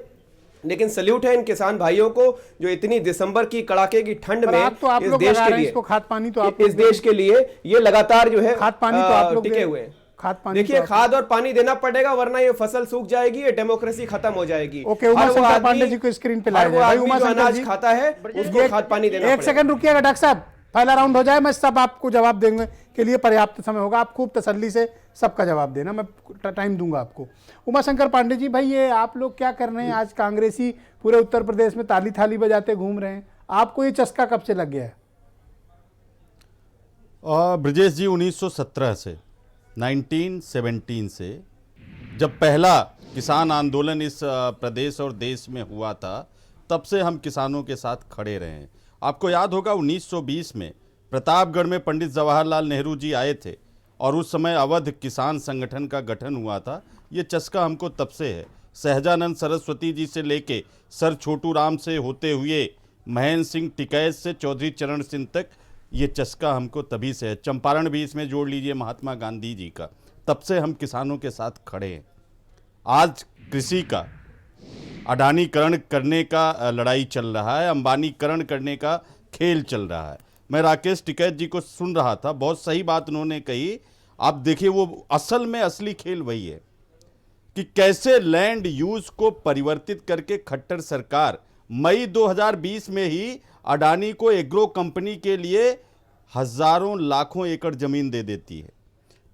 लेकिन सल्यूट है इन किसान भाइयों को जो इतनी दिसंबर की कड़ाके की ठंड में इस देश के लिए खाद पानी तो आप इस देश के लिए ये लगातार जो है खाद पानी तो आप लोग टिके हुए हैं। खाद पानी देखिए खाद और पानी देना पड़ेगा वरना ये फसल सूख जाएगी, ये डेमोक्रेसी खत्म हो जाएगी। ओके, उमाशंकर पांडे जी को स्क्रीन पे लाया जाए। भाई उमाशंकर जी खाता है उसको खाद पानी देना। एक सेकंड रुकिएगा डॉक्टर साहब, पहला राउंड हो जाए, मैं सब आपको जवाब देने के लिए पर्याप्त समय होगा। आप खूब तसल्ली से सबका जवाब देना, मैं टाइम दूंगा आपको। उमाशंकर पांडे जी, भाई ये आप लोग क्या कर रहे हैं? आज कांग्रेसी पूरे उत्तर प्रदेश में ताली थाली बजाते घूम रहे हैं, आपको ये चस्का कब से लग गया है? ब्रजेश जी 1917 से 1917 से जब पहला किसान आंदोलन इस प्रदेश और देश में हुआ था, तब से हम किसानों के साथ खड़े रहे हैं। आपको याद होगा 1920 में प्रतापगढ़ में पंडित जवाहरलाल नेहरू जी आए थे और उस समय अवध किसान संगठन का गठन हुआ था। ये चस्का हमको तब से है। सहजानंद सरस्वती जी से लेके सर छोटू राम से होते हुए महेंद्र सिंह टिकैत से चौधरी चरण सिंह तक ये चस्का हमको तभी से है। चंपारण भी इसमें जोड़ लीजिए महात्मा गांधी जी का। तब से हम किसानों के साथ खड़े हैं। आज कृषि का अडानीकरण करने का लड़ाई चल रहा है, अंबानीकरण करने का खेल चल रहा है। मैं राकेश टिकैत जी को सुन रहा था, बहुत सही बात उन्होंने कही। आप देखिए वो असल में असली खेल वही है कि कैसे लैंड यूज को परिवर्तित करके खट्टर सरकार मई 2020 में ही अडानी को एग्रो कंपनी के लिए हजारों लाखों एकड़ जमीन दे देती है।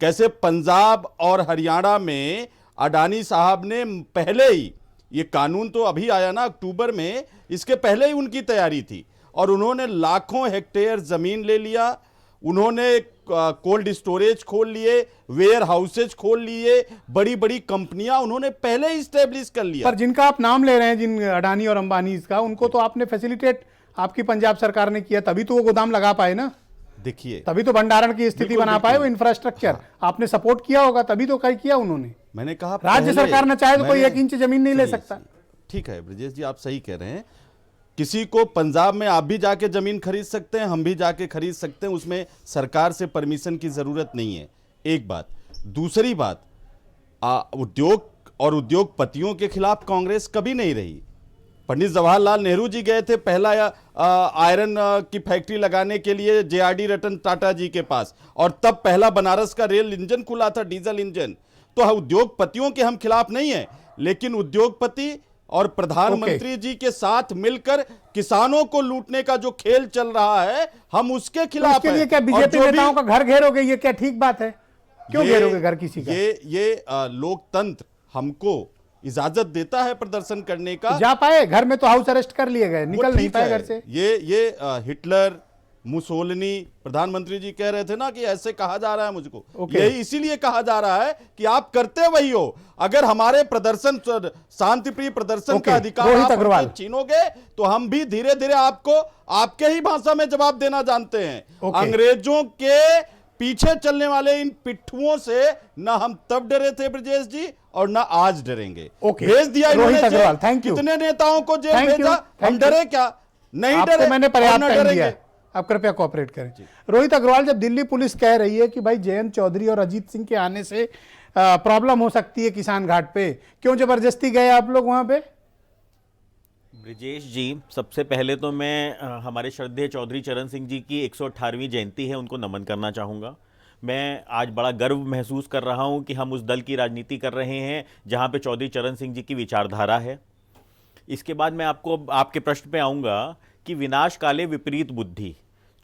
कैसे पंजाब और हरियाणा में अडानी साहब ने पहले ही, ये कानून तो अभी आया ना अक्टूबर में, इसके पहले ही उनकी तैयारी थी और उन्होंने लाखों हेक्टेयर जमीन ले लिया। उन्होंने कोल्ड स्टोरेज खोल लिए, वेयर हाउसेज खोल लिए, बड़ी बड़ी कंपनियां उन्होंने पहले ही स्टेब्लिश कर लिया। पर जिनका आप नाम ले रहे हैं, जिन अडानी और अंबानी का, उनको तो आपने फैसिलिटेट आपकी पंजाब सरकार ने किया, तभी तो वो गोदाम लगा पाए ना। देखिए तभी तो भंडारण की स्थिति बना पाए, वो इंफ्रास्ट्रक्चर आपने सपोर्ट किया होगा, तभी तो कहीं किया उन्होंने। मैंने कहा राज्य सरकार न चाहे तो कोई 1 इंच जमीन नहीं ले सकता। ठीक है ब्रजेश जी, आप सही कह रहे हैं। किसी को पंजाब में आप भी जाके जमीन खरीद सकते हैं, हम भी जाके खरीद सकते हैं, उसमें सरकार से परमिशन की जरूरत नहीं है। एक बात दूसरी बात, उद्योग और उद्योगपतियों के खिलाफ कांग्रेस कभी नहीं रही। पंडित जवाहरलाल नेहरू जी गए थे पहला आयरन की फैक्ट्री लगाने के लिए जेआरडी रतन टाटा जी के पास, और तब पहला बनारस का रेल इंजन खुला था, डीजल इंजन। तो उद्योगपतियों के हम खिलाफ नहीं है, लेकिन उद्योगपति और प्रधानमंत्री जी के साथ मिलकर किसानों को लूटने का जो खेल चल रहा है, हम उसके खिलाफ उसके लिए क्या बीजेपी नेताओं का घर घेरोगे? ये क्या ठीक बात है? क्यों घेरोगे घर किसी का? ये लोकतंत्र हमको इजाजत देता है प्रदर्शन करने का। जा पाए घर में? तो हाउस अरेस्ट कर लिए गए, निकल नहीं पाए घर से। ये हिटलर, मुसोलिनी, प्रधानमंत्री जी कह रहे थे ना कि ऐसे कहा जा रहा है मुझको, यही इसीलिए कहा जा रहा है कि आप करते वही हो। अगर हमारे प्रदर्शन, शांतिप्रिय प्रदर्शन का अधिकार आप छीनोगे तो हम भी धीरे धीरे आपको आपके ही भाषा में जवाब देना जानते हैं। अंग्रेजों के पीछे चलने वाले इन पिट्ठुओं से ना हम तब डरे थे ब्रजेश जी, और ना आज डरेंगे। भेज दिया इन्होंने, कितने नेताओं को जेल भेजा, हम डरे क्या? नहीं डरे, मैंने पर्याप्त टाइम दिया। आप कृपया कोऑपरेट करें। रोहित अग्रवाल, जब दिल्ली पुलिस कह रही है कि भाई जयंत चौधरी और अजीत सिंह के आने से प्रॉब्लम हो सकती है किसान घाट पे, क्यों जबरदस्ती गए आप लोग वहां पे? ब्रिजेश जी, सबसे पहले तो मैं हमारे श्रद्धेय चौधरी चरण सिंह जी की 118वीं जयंती है, उनको नमन करना चाहूँगा। मैं आज बड़ा गर्व महसूस कर रहा हूँ कि हम उस दल की राजनीति कर रहे हैं जहाँ पे चौधरी चरण सिंह जी की विचारधारा है। इसके बाद मैं आपके प्रश्न पे आऊँगा कि विनाश काले विपरीत बुद्धि।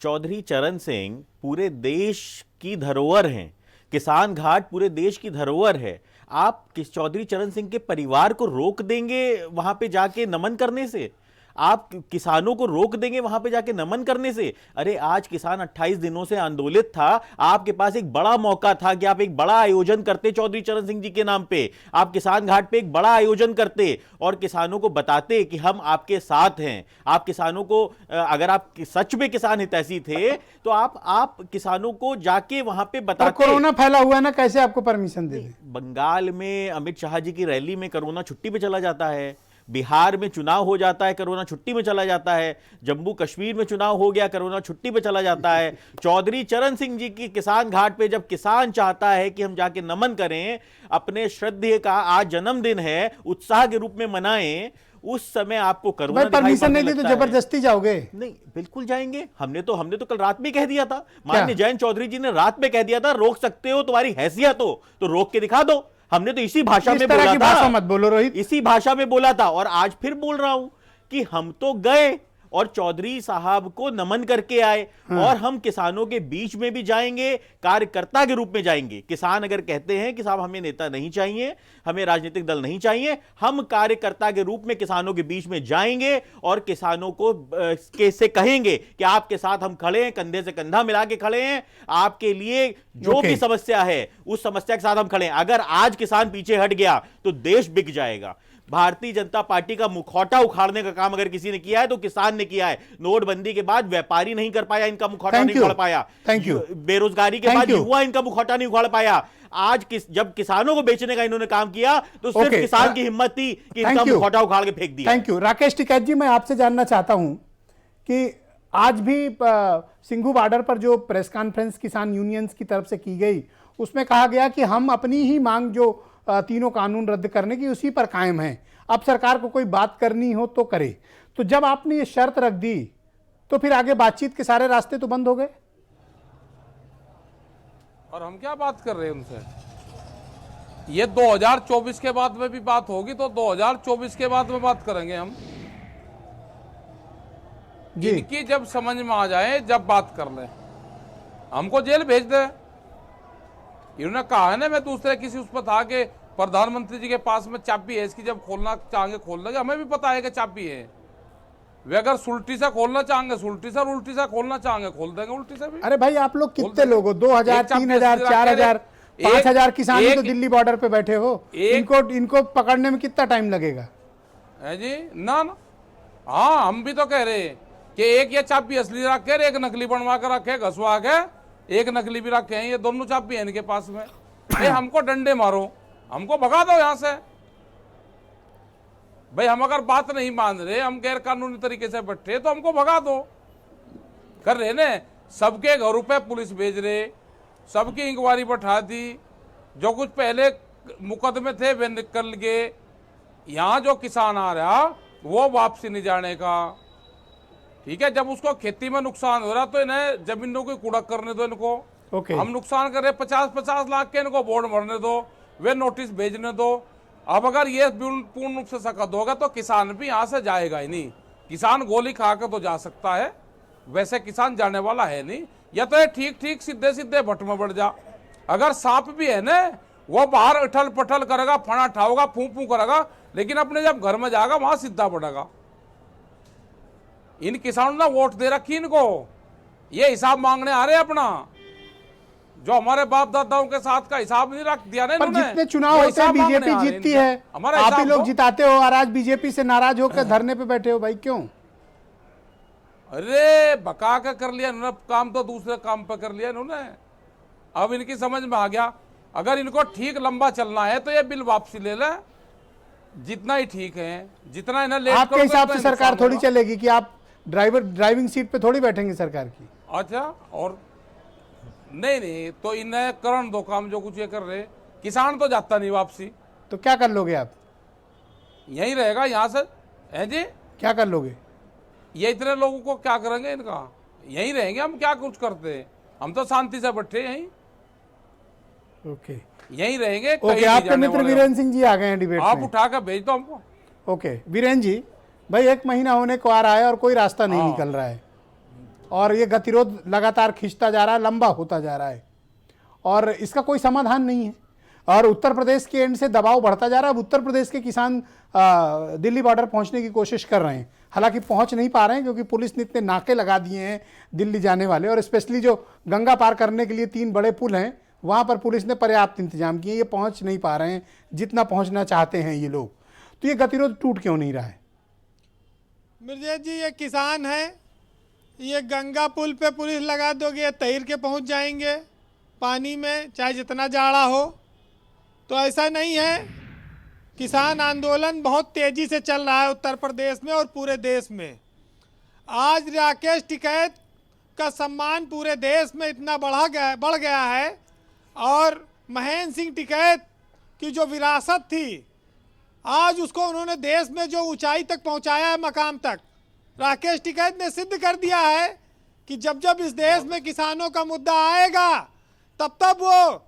चौधरी चरण सिंह पूरे देश की धरोहर हैं, किसान घाट पूरे देश की धरोहर है। आप किस चौधरी चरण सिंह के परिवार को रोक देंगे वहां पे जाके नमन करने से? आप किसानों को रोक देंगे वहां पे जाके नमन करने से? अरे आज किसान 28 दिनों से आंदोलित था, आपके पास एक बड़ा मौका था कि आप एक बड़ा आयोजन करते चौधरी चरण सिंह जी के नाम पे, आप किसान घाट पे एक बड़ा आयोजन करते और किसानों को बताते कि हम आपके साथ हैं। आप किसानों को, अगर आप सच में किसान हितैषी थे तो आप किसानों को जाके वहां पे बताते। कोरोना फैला हुआ है ना, कैसे आपको परमिशन दे दे? बंगाल में अमित शाह जी की रैली में कोरोना छुट्टी पे चला जाता है, बिहार में चुनाव हो जाता है, कोरोना छुट्टी में चला जाता है, जम्मू कश्मीर में चुनाव हो गया, कोरोना छुट्टी पे चला जाता है। चौधरी चरण सिंह जी की किसान घाट पे जब किसान चाहता है कि हम जाके नमन करें, अपने श्रद्धेय का आज जन्मदिन है, उत्साह के रूप में मनाएं, उस समय आपको कोरोना परमिशन नहीं दी तो जबरदस्ती जाओगे? नहीं, बिल्कुल जाएंगे। हमने तो कल रात में कह दिया था, माननीय जयंत चौधरी जी ने रात में कह दिया था, रोक सकते हो, तुम्हारी हैसियत हो तो रोक के दिखा दो। हमने तो इसी भाषा में बोला था, भाषा मत बोलो रोहित, इसी भाषा में बोला था और आज फिर बोल रहा हूं कि हम तो गए और चौधरी साहब को नमन करके आए और हम किसानों के बीच में भी जाएंगे, कार्यकर्ता के रूप में जाएंगे। किसान अगर कहते हैं कि साहब हमें नेता नहीं चाहिए, हमें राजनीतिक दल नहीं चाहिए, हम कार्यकर्ता के रूप में किसानों के बीच में जाएंगे और किसानों को कैसे कहेंगे कि आपके साथ हम खड़े हैं, कंधे से कंधा मिला के खड़े हैं, आपके लिए जो भी समस्या है उस समस्या के साथ हम खड़े हैं। अगर आज किसान पीछे हट गया तो देश बिक जाएगा। भारतीय जनता पार्टी का मुखौटा उखाड़ने का काम अगर किसी ने किया है तो किसान ने किया है। नोटबंदी के बाद व्यापारी नहीं कर पाया, इनका मुखौटा नहीं उखाड़ पाया। बेरोजगारी के बाद युवा इनका मुखौटा नहीं उखाड़ पाया। आज जब किसानों को बेचने का इन्होंने काम किया तो सिर्फ किसान की हिम्मत थी कि इनका मुखौटा उखाड़ के फेंक दिया। Thank you. राकेश टिकैत जी, मैं आपसे जानना चाहता हूं कि आज भी सिंघू बॉर्डर पर जो प्रेस कॉन्फ्रेंस किसान यूनियंस की तरफ से की गई, उसमें कहा गया कि हम अपनी ही मांग जो तीनों कानून रद्द करने की उसी पर कायम है, अब सरकार को कोई बात करनी हो तो करे। तो जब आपने ये शर्त रख दी तो फिर आगे बातचीत के सारे रास्ते तो बंद हो गए। और हम क्या बात कर रहे हैं उनसे? ये 2024 के बाद में भी बात होगी तो 2024 के बाद में बात करेंगे हम। इनकी जब समझ में आ जाए जब बात कर ले, हमको जेल भेज दे। इन्होंने कहा है ना, मैं दूसरे किसी उस पर था कि प्रधानमंत्री जी के पास में चाबी है इसकी, जब खोलना चाहेंगे खोल देंगे। हमें भी पता है कि चाबी है, वे अगर सुल्टी से खोलना चाहेंगे सुल्टी से, और उल्टी से खोलना चाहेंगे खोल देंगे उल्टी से भी। अरे भाई आप लोग कितने लोग हो? 2000, 3000, 4000, 5000 किसान तो दिल्ली बॉर्डर पे बैठे हो। इनको पकड़ने में कितना टाइम लगेगा? है जी ना। हाँ, हम भी तो कह रहे कि एक ये चाबी असली रख के, एक नकली बनवा कर रखे, घसवा के, एक नकली भी रखे हैं। ये दोनों चाबी है इनके पास में। हमको डंडे मारो, हमको भगा दो यहां से। भाई हम अगर बात नहीं मान रहे, हम गैर कानूनी तरीके से बैठे तो हमको भगा दो। कर रहे ने, सबके घरों पे पुलिस भेज रहे, सबकी इंक्वायरी बैठा दी, जो कुछ पहले मुकदमे थे वे निकल गए। यहाँ जो किसान आ रहा वो वापसी नहीं जाने का। ठीक है, जब उसको खेती में नुकसान हो रहा तो इन्हें जमीनों की कुड़क करने दो इनको। ओके। हम नुकसान कर रहे 50-50 लाख के, इनको बोर्ड भरने दो, वे नोटिस भेजने दो। अब अगर ये पूर्ण रूप से सख्त होगा तो किसान भी यहाँ से जाएगा ही नहीं। किसान गोली खा कर तो जा सकता है, वैसे किसान जाने वाला है नहीं। या तो ये ठीक ठीक सीधे सीधे भट्ट में बढ़ जा। अगर सांप भी है ना, वो बाहर उठल पठल करेगा, फना ठाओगा, फू फू करेगा, लेकिन अपने जब घर में जाएगा वहां सीधा पड़ेगा। इन किसानों ने वोट दे रखी इनको, ये हिसाब मांगने आ रहे हैं अपना। जो हमारे बाप दादाओं के साथ का हिसाब नहीं रख दिया ना पर इन्होंने। जितने चुनाव होते हैं बीजेपी जीतती है, आप ही लोग जिताते हो, और आज बीजेपी से नाराज होकर धरने पे बैठे हो भाई, क्यों? अरे बका कर कर लिया इन्होंने काम, तो दूसरे काम पे कर लिया इन्होंने। अब इनकी समझ में आ गया, अगर इनको ठीक लंबा चलना है तो ये बिल वापसी ले ले, जितना ही ठीक है। जितना इन्हें लेट आपके हिसाब से सरकार थोड़ी चलेगी कि आप ड्राइविंग सीट पे थोड़ी बैठेंगे सरकार की? अच्छा, और नहीं तो इन्हें करन दो काम जो कुछ ये कर रहे। किसान तो जाता नहीं वापसी, तो क्या कर लोगे आप? यही रहेगा यहाँ से है जी। क्या कर लोगे? ये इतने लोगों को क्या करेंगे, इनका यही रहेंगे हम। क्या कुछ करते हैं हम, तो शांति से बैठे यहीं। ओके, यहीं रहेंगे। ओके, आपके मित्र वीरेंद्र सिंह जी आ गए हैं डिबेट आप में। उठा कर भेज दो हमको। ओके वीरेंद्र जी, भाई 1 महीना होने को आ रहा है और कोई रास्ता नहीं निकल रहा है, और ये गतिरोध लगातार खिंचता जा रहा है, लंबा होता जा रहा है, और इसका कोई समाधान नहीं है। और उत्तर प्रदेश के एंड से दबाव बढ़ता जा रहा है। अब उत्तर प्रदेश के किसान दिल्ली बॉर्डर पहुंचने की कोशिश कर रहे हैं, हालांकि पहुंच नहीं पा रहे हैं क्योंकि पुलिस ने इतने नाके लगा दिए हैं दिल्ली जाने वाले, और स्पेशली जो गंगा पार करने के लिए 3 बड़े पुल हैं वहाँ पर पुलिस ने पर्याप्त इंतजाम किए। ये पहुँच नहीं पा रहे हैं जितना पहुँचना चाहते हैं ये लोग। तो ये गतिरोध टूट क्यों नहीं रहा है? मिर्जा जी, ये किसान है, ये गंगा पुल पे पुलिस लगा दोगे, तैर के पहुंच जाएंगे पानी में, चाहे जितना जाड़ा हो। तो ऐसा नहीं है। किसान आंदोलन बहुत तेज़ी से चल रहा है उत्तर प्रदेश में और पूरे देश में। आज राकेश टिकैत का सम्मान पूरे देश में इतना बढ़ गया है, और महेंद्र सिंह टिकैत की जो विरासत थी, आज उसको उन्होंने देश में जो ऊंचाई तक पहुंचाया है, मकाम तक, राकेश टिकैत ने सिद्ध कर दिया है कि जब जब इस देश में किसानों का मुद्दा आएगा तब तब वो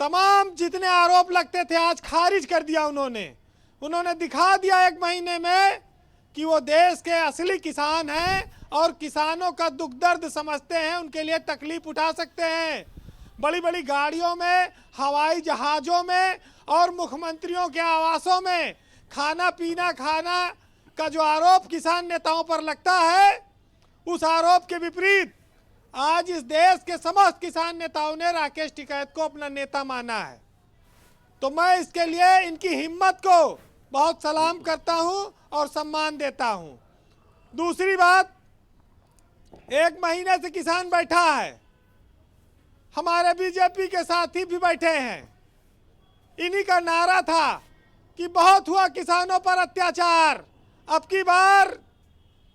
तमाम जितने आरोप लगते थे आज खारिज कर दिया उन्होंने दिखा दिया 1 महीने में कि वो देश के असली किसान हैं और किसानों का दुख दर्द समझते हैं, उनके लिए तकलीफ उठा सकते हैं। बड़ी बड़ी गाड़ियों में, हवाई जहाज़ों में और मुख्यमंत्रियों के आवासों में खाना का जो आरोप किसान नेताओं पर लगता है, उस आरोप के विपरीत आज इस देश के समस्त किसान नेताओं ने राकेश टिकैत को अपना नेता माना है। तो मैं इसके लिए इनकी हिम्मत को बहुत सलाम करता हूं और सम्मान देता हूं। दूसरी बात, 1 महीने से किसान बैठा है, हमारे बीजेपी के साथी भी बैठे हैं। इन्हीं का नारा था कि बहुत हुआ किसानों पर अत्याचार, अब की बार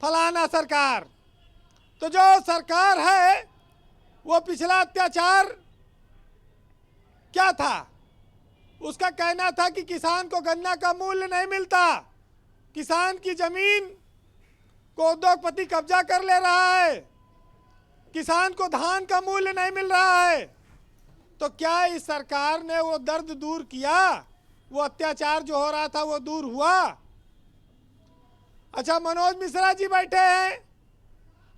फलाना सरकार। तो जो सरकार है वो पिछला अत्याचार क्या था? उसका कहना था कि किसान को गन्ना का मूल्य नहीं मिलता, किसान की जमीन को उद्योगपति कब्जा कर ले रहा है, किसान को धान का मूल्य नहीं मिल रहा है। तो क्या इस सरकार ने वो दर्द दूर किया? वो अत्याचार जो हो रहा था वो दूर हुआ? अच्छा, मनोज मिश्रा जी बैठे हैं,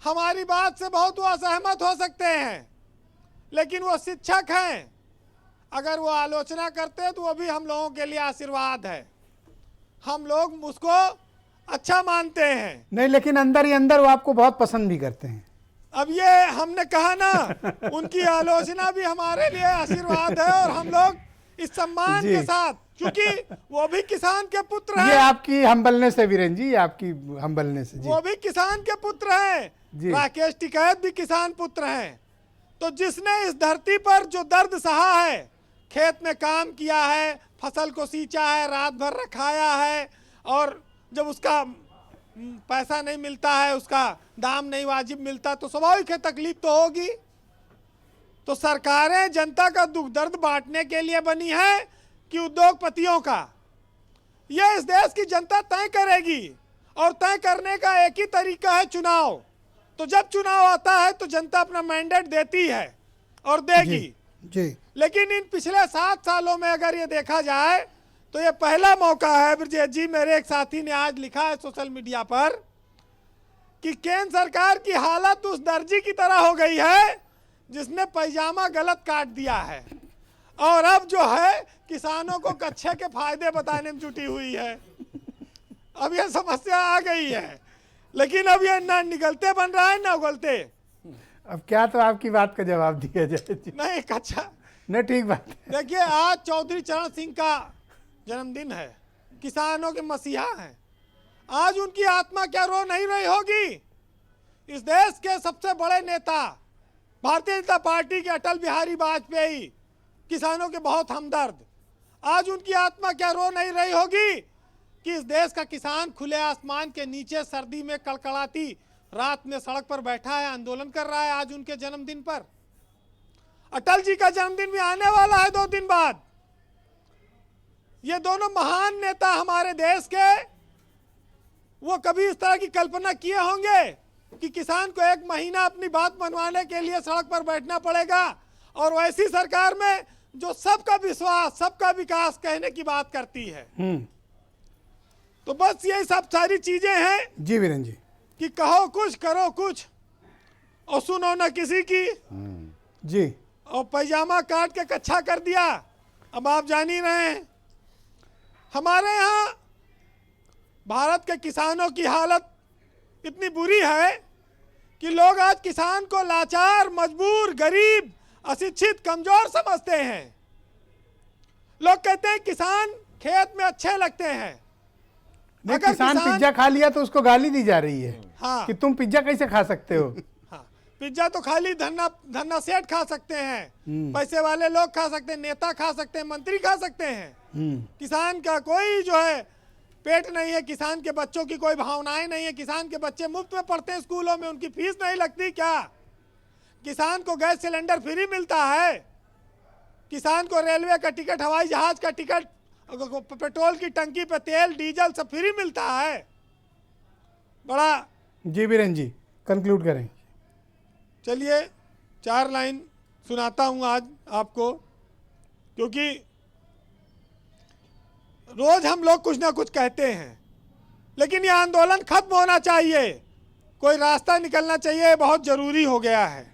हमारी बात से बहुत वो असहमत हो सकते हैं, लेकिन वो शिक्षक हैं। अगर वो आलोचना करते हैं तो वो भी हम लोगों के लिए आशीर्वाद है, हम लोग उसको अच्छा मानते हैं। नहीं, लेकिन अंदर ही अंदर वो आपको बहुत पसंद भी करते हैं। अब ये हमने कहा ना, उनकी आलोचना भी हमारे लिए आशीर्वाद है, और हम लोग इस सम्मान के साथ, क्योंकि वो भी किसान के पुत्र हैं। ये आपकी हम्बलनेस है वीरेंद्र जी, आपकी हम्बलनेस है जी। वो भी किसान के पुत्र हैं, राकेश टिकैत भी किसान पुत्र हैं। तो जिसने इस धरती पर जो दर्द सहा है, खेत में काम किया है, फसल को सींचा है, रात भर रखाया है, और जब उसका पैसा नहीं मिलता है, उसका दाम नहीं वाजिब मिलता, तो स्वाभाविक है तकलीफ तो होगी। तो सरकारें जनता का दुख दर्द बांटने के लिए बनी है कि उद्योगपतियों का, यह इस देश की जनता तय करेगी। और तय करने का एक ही तरीका है चुनाव। तो जब चुनाव आता है तो जनता अपना मैंडेट देती है और देगी जी। लेकिन इन पिछले 7 सालों में अगर ये देखा जाए तो ये पहला मौका है ब्रजेश जी, मेरे एक साथी ने आज लिखा है सोशल मीडिया पर कि केंद्र सरकार की हालत उस दर्जी की तरह हो गई है जिसने पैजामा गलत काट दिया है और अब जो है किसानों को कच्छे के फायदे बताने में जुटी हुई है। अब ये समस्या आ गई है, लेकिन अब ये ना निगलते बन रहा है ना उगलते। अब क्या तो आपकी बात का जवाब दिया जाए जी। नहीं कच्छा नहीं, ठीक बात है। देखिए, आज चौधरी चरण सिंह का जन्मदिन है, किसानों के मसीहा हैं। आज उनकी आत्मा क्या रो नहीं रही होगी? इस देश के सबसे बड़े नेता भारतीय जनता पार्टी के अटल बिहारी वाजपेयी, किसानों के बहुत हमदर्द, आज उनकी आत्मा क्या रो नहीं रही होगी कि इस देश का किसान खुले आसमान के नीचे सर्दी में कड़कड़ाती रात में सड़क पर बैठा है, आंदोलन कर रहा है आज उनके जन्मदिन पर। अटल जी का जन्मदिन भी आने वाला है 2 दिन बाद। ये दोनों महान नेता हमारे देश के, वो कभी इस तरह की कल्पना किए होंगे कि किसान को 1 महीना अपनी बात मनवाने के लिए सड़क पर बैठना पड़ेगा, और वैसी सरकार में जो सबका विश्वास, सबका विकास कहने की बात करती है। तो बस यही सब सारी चीजें हैं जी वीरेंद्र जी, कि कहो कुछ करो कुछ और सुनो न किसी की जी। और पैजामा काट के कच्छा कर दिया। अब आप जान ही रहे हैं हमारे यहाँ भारत के किसानों की हालत इतनी बुरी है कि लोग आज किसान को लाचार, मजबूर, गरीब, अशिक्षित, कमजोर समझते हैं। लोग कहते हैं किसान खेत में अच्छे लगते हैं। अगर किसान पिज्जा खा लिया तो उसको गाली दी जा रही है हाँ। कि तुम पिज्जा कैसे खा सकते हो। हाँ, पिज्जा तो खाली धन्ना सेठ खा सकते हैं, पैसे वाले लोग खा सकते हैं, नेता खा सकते हैं, मंत्री खा सकते हैं। किसान का कोई जो है पेट नहीं है, किसान के बच्चों की कोई भावनाएं नहीं है। किसान के बच्चे मुफ्त में पढ़ते हैं स्कूलों में, उनकी फीस नहीं लगती क्या? किसान को गैस सिलेंडर फ्री मिलता है, किसान को रेलवे का टिकट, हवाई जहाज का टिकट, पेट्रोल की टंकी पे तेल, डीजल सब फ्री मिलता है। बड़ा जी वीरेंद्र जी, कंक्लूड करें। चलिए 4 लाइन सुनाता हूं आज आपको, क्योंकि रोज हम लोग कुछ ना कुछ कहते हैं, लेकिन ये आंदोलन खत्म होना चाहिए, कोई रास्ता निकलना चाहिए, बहुत जरूरी हो गया है।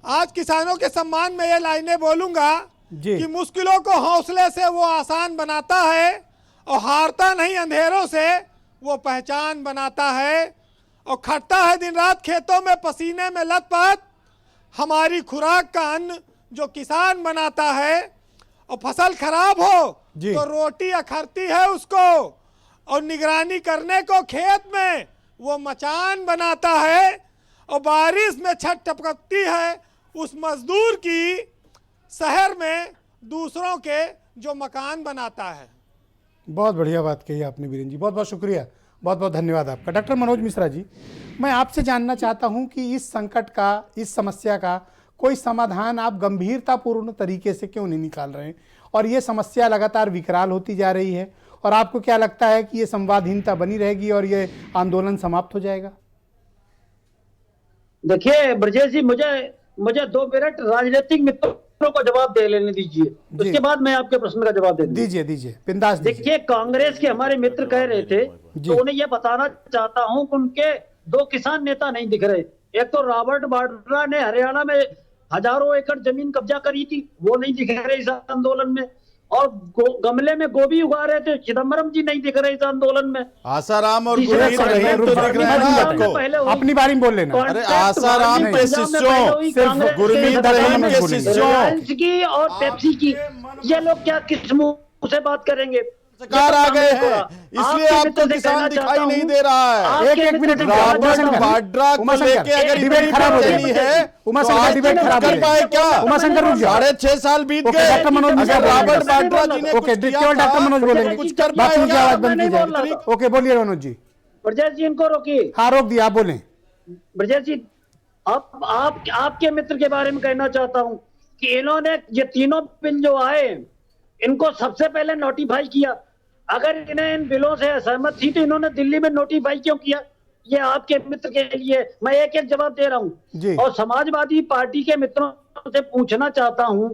आज किसानों के सम्मान में ये लाइनें बोलूंगा कि मुश्किलों को हौसले से वो आसान बनाता है, और हारता नहीं अंधेरों से वो पहचान बनाता है, और खटता है दिन रात खेतों में पसीने में लथपथ, हमारी खुराक का अन्न जो किसान बनाता है। और फसल खराब हो तो रोटी अखरती है उसको, और निगरानी करने को खेत में वो मचान बनाता है, और बारिश में छत टपकती है उस मजदूर की, शहर में दूसरों के जो मकान बनाता है। बहुत बढ़िया बात कही आपने वीरेंद्र जी, बहुत बहुत शुक्रिया, बहुत बहुत धन्यवाद आपका। डॉक्टर मनोज मिश्रा जी, मैं आपसे जानना चाहता हूं कि इस संकट का, इस समस्या का कोई समाधान आप गंभीरतापूर्ण तरीके से क्यों नहीं निकाल रहे हैं, और ये समस्या लगातार विकराल होती जा रही है, और आपको क्या लगता है कि ये संवादहीनता बनी रहेगी और ये आंदोलन समाप्त हो जाएगा? देखिए ब्रजेश जी, मुझे 2 मिनट राजनीतिक मित्रों को जवाब दे लेने दीजिए, उसके बाद मैं आपके प्रश्न का जवाब दीजिए बिंदास दीजिए। देखिए, कांग्रेस के हमारे मित्र कह रहे थे, तो उन्हें यह बताना चाहता हूं कि उनके 2 किसान नेता नहीं दिख रहे। एक तो रॉबर्ट वाड्रा ने हरियाणा में हजारों एकड़ जमीन कब्जा करी थी, वो नहीं दिख रहे इस आंदोलन में, और गमले में गोभी उगा रहे थे चिदम्बरम जी नहीं दिख रहे इस आंदोलन में। आसाराम और गुरमीत तो दिख रहे हैं आपको, अपनी बारी में बोल लेना। अरे आसाराम के शिष्यों, सिर्फ गुरमीत रहीम के शिष्यों की और पेप्सी की, ये लोग क्या किस मुंह से बात करेंगे? सरकार आ गए हैं, इसलिए आपको किसान दिखाई नहीं दे रहा है। एक मिनट, रॉबर्ट वाड्रा को लेके अगर डिबेट खराब हो रही है, उमाशंकर डिबेट खराब हो रही है क्या? उमाशंकर रुक जाओ, 6.5 साल बीत गए। डॉक्टर मनोज, अगर रॉबर्ट वाड्रा जी ने ओके, केवल डॉक्टर मनोज बोलेंगे, कुछ कर बाकी की आवाज बंद की जाए। ओके, बोलिए मनोज जी। ब्रजेश जी, इनको रोकिए। हाँ, रोक दिया, आप बोलें। ब्रजेश जी, अब आपके मित्र के बारे में कहना चाहता हूं कि इन्होंने ये तीनों बिल जो आए इनको सबसे पहले नोटिफाई किया। अगर इन्हें इन बिलों से असहमत थी तो इन्होंने दिल्ली में नोटिफाई क्यों किया? ये आपके मित्र के लिए मैं एक एक जवाब दे रहा हूं। और समाजवादी पार्टी के मित्रों से पूछना चाहता हूं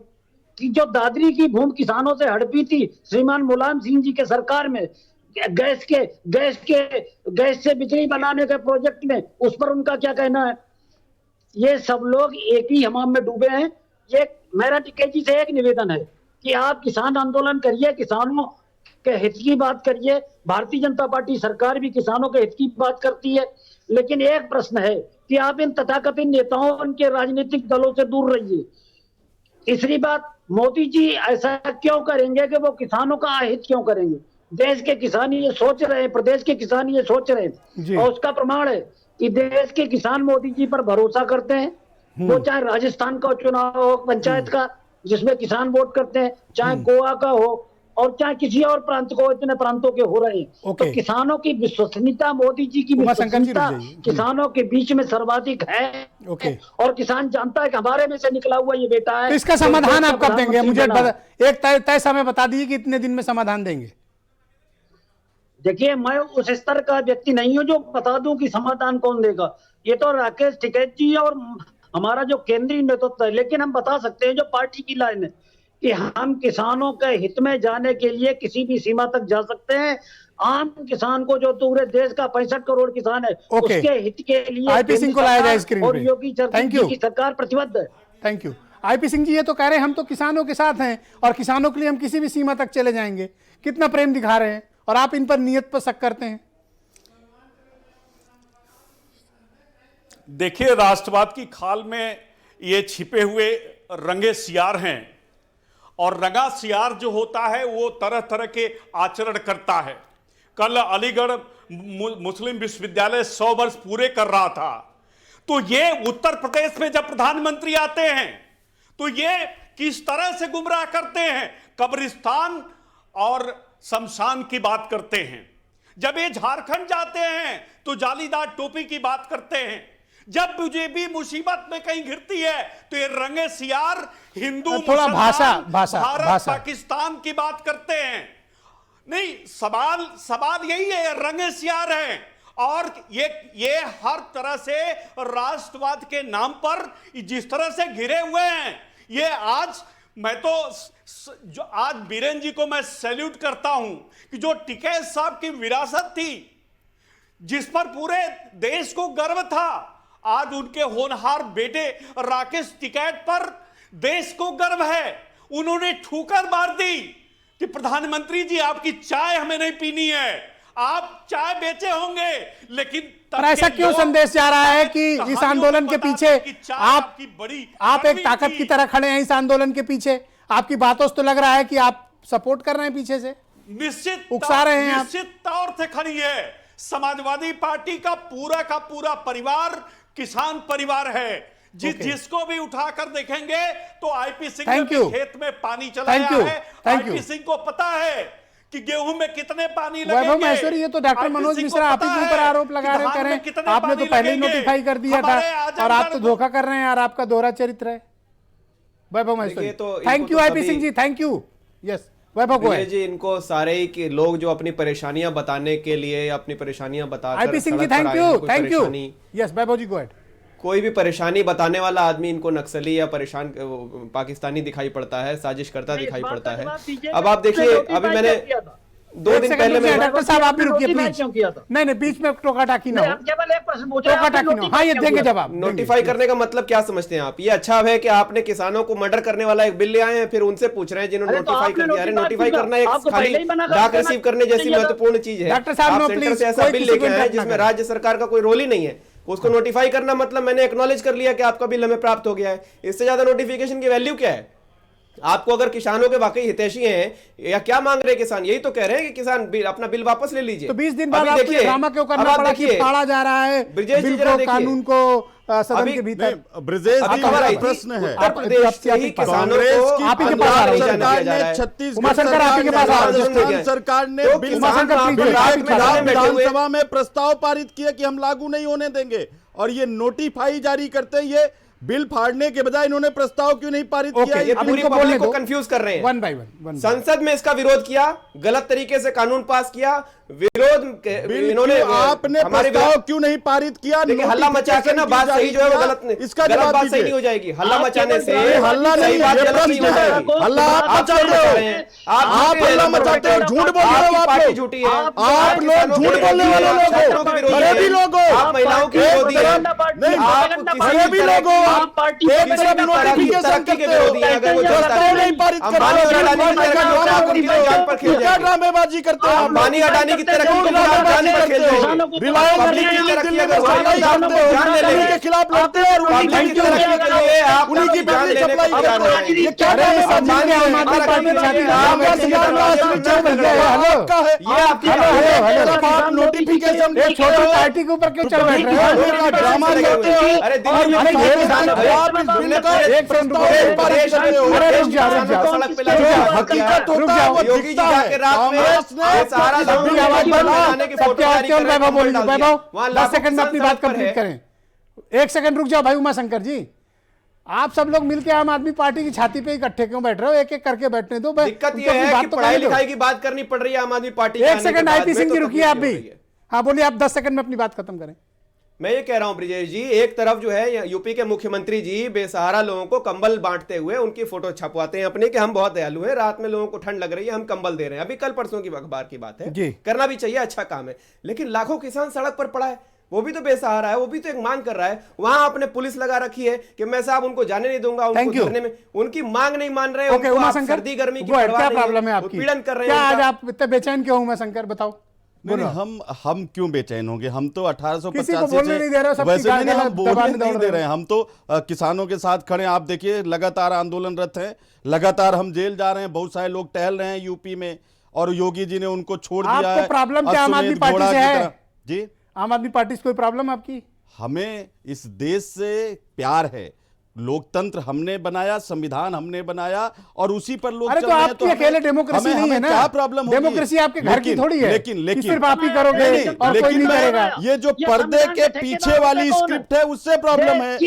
कि जो दादरी की भूमि किसानों से हड़पी थी श्रीमान मुलायम सिंह जी के सरकार में, गैस से बिजली बनाने के प्रोजेक्ट में, उस पर उनका क्या कहना है? ये सब लोग एक ही हमाम में डूबे हैं। ये मेरा टिकैत जी से एक निवेदन है कि आप किसान आंदोलन करिए, किसानों के हित की बात करिए। भारतीय जनता पार्टी सरकार भी किसानों के हित की बात करती है, लेकिन एक प्रश्न है कि आप इन तथाकथित नेताओं उनके राजनीतिक दलों से दूर रहिए। तीसरी बात, मोदी जी ऐसा क्यों करेंगे कि वो किसानों का अहित क्यों करेंगे? देश के किसान ये सोच रहे हैं, प्रदेश के किसान ये सोच रहे हैं, और उसका प्रमाण है कि देश के किसान मोदी जी पर भरोसा करते हैं। वो चाहे राजस्थान का चुनाव हो पंचायत का जिसमें किसान वोट करते हैं, चाहे गोवा का हो और चाहे किसी और प्रांत को, इतने प्रांतों के हो रहे हैं। तो किसानों की विश्वसनीयता, मोदी जी की विश्वसनीयता किसानों के बीच में सर्वाधिक है। और किसान जानता है कि हमारे में से निकला हुआ ये बेटा है। तो इसका समाधान आप कब देंगे? मुझे एक तय समय बता दीजिए कि इतने दिन में समाधान देंगे। देखिए, मैं उस स्तर का व्यक्ति नहीं हूं जो बता दूं कि समाधान कौन देगा। ये तो राकेश टिकैत जी और हमारा जो केंद्रीय नेतृत्व है, लेकिन हम बता सकते हैं जो पार्टी की लाइन है कि हम किसानों के हित में जाने के लिए किसी भी सीमा तक जा सकते हैं। आम किसान को, जो पूरे देश का 65 करोड़ किसान है, उसके हित के लिए आईपी सिंह को लाया जाए स्क्रीन पे। और योगी की सरकार प्रतिबद्ध है। Thank you. आईपी सिंह जी ये तो कह रहे हैं हम तो किसानों के साथ हैं और किसानों के लिए हम किसी भी सीमा तक चले जाएंगे। कितना प्रेम दिखा रहे हैं, और आप इन पर नियत पर शक करते हैं। देखिए, राष्ट्रवाद की खाल में ये छिपे हुए रंगे सियार हैं, और रंगा सियार जो होता है वो तरह तरह के आचरण करता है। कल अलीगढ़ मुस्लिम विश्वविद्यालय 100 वर्ष पूरे कर रहा था, तो ये उत्तर प्रदेश में जब प्रधानमंत्री आते हैं तो ये किस तरह से गुमराह करते हैं, कब्रिस्तान और शमशान की बात करते हैं। जब ये झारखंड जाते हैं तो जालीदार टोपी की बात करते हैं। जब बीजेपी मुसीबत में कहीं घिरती है तो ये रंगे सियार हिंदू, थोड़ा भाषा भारत, पाकिस्तान की बात करते हैं। नहीं, सवाल यही है, रंगे सियार हैं, और ये हर तरह से राष्ट्रवाद के नाम पर जिस तरह से घिरे हुए हैं। ये आज मैं तो जो आज बीरेन जी को मैं सैल्यूट करता हूं कि जो टिकैत साहब की विरासत थी, जिस पर पूरे देश को गर्व था, आज उनके होनहार बेटे राकेश टिकैत पर देश को गर्व है। उन्होंने ठोकर मार दी कि प्रधानमंत्री जी आपकी चाय हमें नहीं पीनी है, आप चाय बेचे होंगे, लेकिन ऐसा क्यों संदेश जा रहा है कि इस आंदोलन के पीछे आप एक ताकत की तरह खड़े हैं? इस आंदोलन के पीछे आपकी बातों से तो लग रहा है कि आप सपोर्ट कर रहे हैं पीछे से, निश्चित उकसा रहे हैं। निश्चित तौर से खड़ी है। समाजवादी पार्टी का पूरा परिवार किसान परिवार है। जिसको भी उठाकर देखेंगे तो आईपी सिंह ने खेत में पानी चलाया है। आईपी सिंह को पता है कि गेहूं में कितने पानी लगेंगे। ये तो डॉक्टर मनोज मिश्रा आप ही के ऊपर आरोप लगा रहे हैं। आपने तो पहले ही नोटिफाई कर दिया था, और आप तो धोखा कर रहे हैं यार, आपका दोहरा चरित्र है। Vaibhav Maheshwari, thank you IP Singh ji, thank you. Yes Vaibhav को जी, इनको सारे ही लोग जो अपनी परेशानियां बताने के लिए, अपनी परेशानियां बताकर IP Singh ji thank you. Yes Vaibhav ji go ahead. कोई भी परेशानी बताने वाला आदमी इनको नक्सली या परेशान पाकिस्तानी दिखाई पड़ता है, साजिश करता दिखाई पड़ता है। अब आप देखिए, अभी मैंने 2 दिन पहले डॉक्टर साहब आप भी रुकिए प्लीज। नहीं बीच में टोका टाकी ना हो, टोका टाकी ना हो। हाँ, ये देंगे जवाब। नोटिफाई करने का मतलब क्या समझते हैं आप? ये अच्छा है कि आपने किसानों को मर्डर करने वाला एक बिल ले आए हैं, फिर उनसे पूछ रहे हैं जिन्होंने नोटिफाई कर दिया। नोटिफाई करना एक खाली डाक रिसीव करने जैसी महत्वपूर्ण चीज है। डॉक्टर साहब सेंटर से ऐसा बिल लेके आए जिसमें राज्य सरकार का कोई रोल ही नहीं है, उसको नोटिफाई करना मतलब मैंने एक्नॉलेज कर लिया कि आपका बिल हमें प्राप्त हो गया है। इससे ज्यादा नोटिफिकेशन की वैल्यू क्या है? आपको अगर किसानों के वाकई हितैषी हैं या क्या मांग रहे हैं किसान? यही तो कह रहे हैं कि किसान अपना बिल वापस ले लीजिए। तो 20 दिन बाद आपको ड्रामा क्यों करना पड़ा कि फाड़ा जा रहा है बिल को, कानून को सदन के भीतर? ब्रजेश जी का प्रश्न है, उत्तर प्रदेश से ही किसानों को आप ही के पास सरकार ने छत्तीसगढ़ सरकार ने विधानसभा में प्रस्ताव पारित किया कि हम लागू नहीं होने देंगे, और ये नोटिफाई जारी करते हैं। ये बिल फाड़ने के बजाय इन्होंने प्रस्ताव क्यों नहीं पारित किया? ये पूरी पब्लिक को कंफ्यूज कर रहे हैं। वन बाय वन संसद में इसका विरोध किया, गलत तरीके से कानून पास किया, विरोध इन्होंने आपने प्रस्ताव क्यों नहीं पारित किया? देखिए हल्ला मचा के ना बात सही जो है वो गलत नहीं, इसका गलत बात सही नहीं हो जाएगी। हल्ला मचाने से सही बात गलत नहीं हो जाएगी। हल्ला आप मचाते हो, आप हल्ला मचाते हो, झूठ बोल रहे हो, आप लोग झूठी है, आप लोग झूठ बोलने वाले लोग हो, गरीबी लोग हो, आप महिलाओं की विरोधी है, नहीं आप गरीबी लोग हो, एक तरफ नोटिफिकेशन करते हो, प्रस्ताव नहीं पारित करते हो, क्या ड्रामेबाजी करते हो? अंबानी अडानी की तरक्की को आप जान पर खेल रहे हो, रिलायंस के खिलाफ लड़ते हैं और उन्हीं की तरक्की के लिए आप उन्हीं की बिजली सप्लाई करते हैं। ये क्या ड्रामेबाजी है? आप नोटिफिकेशन छोटी पार्टी के ऊपर क्यों चढ़ बैठ रहे हो? ड्रामा करते हो। अरे हकीकत होता है वो दिखता है। कांग्रेस ने सारा 10 सेकंड में अपनी बात कंप्लीट करें। 1 सेकंड रुक जाओ भाई उमाशंकर जी, आप सब लोग मिलकर आम आदमी पार्टी की छाती पे इकट्ठे क्यों बैठ रहे हो? एक एक करके बैठने दो। दिक्कत ये है कि पढ़ाई लिखाई की बात करनी पड़ रही है आम आदमी पार्टी। 1 सेकंड आईपी सिंह जी रुकिए आप भी। हाँ बोलिए, आप 10 सेकंड में अपनी बात खत्म करें। मैं ये कह रहा हूं ब्रिजेश जी, एक तरफ जो है यूपी के मुख्यमंत्री जी बेसहारा लोगों को कंबल बांटते हुए उनकी फोटो छपवाते हैं अपने कि हम बहुत दयालु हैं, रात में लोगों को ठंड लग रही है हम कंबल दे रहे हैं। अभी कल परसों की अखबार की बात है, करना भी चाहिए, अच्छा काम है। लेकिन लाखों किसान सड़क पर पड़ा है, वो भी तो बेसहारा है, वो भी तो एक मांग कर रहा है। वहां आपने पुलिस लगा रखी है कि मैं साहब उनको जाने नहीं दूंगा, उनको धरने में, उनकी मांग नहीं मान रहे, उनको आप सर्दी गर्मी की क्या प्रॉब्लम है आपकी? पीड़न कर रहे हैं। आज आप इतने बेचैन क्यों? उमाशंकर बताओ। नहीं, हम क्यों बेचैन होंगे? हम तो 1885 से वैसे नहीं, हम बोलने नहीं दे रहे हैं। हम तो किसानों के साथ खड़े हैं। आप देखिए लगातार आंदोलनरत हैं, लगातार हम जेल जा रहे हैं, बहुत सारे लोग टहल रहे हैं यूपी में और योगी जी ने उनको छोड़ दिया है। प्रॉब्लम क्या आम आदमी पार्टी से है? जी आम आदमी पार्टी से कोई प्रॉब्लम आपकी? हमें इस देश से प्यार है, लोकतंत्र हमने बनाया, संविधान हमने बनाया और उसी पर लोग चल रहे हैं। तो अकेले डेमोक्रेसी नहीं है ना, क्या प्रॉब्लम? डेमोक्रेसी आपके घर की थोड़ी है। लेकिन सिर्फ आप ही करोगे और कोई नहीं करेगा। ये जो पर्दे के पीछे वाली स्क्रिप्ट है उससे प्रॉब्लम है।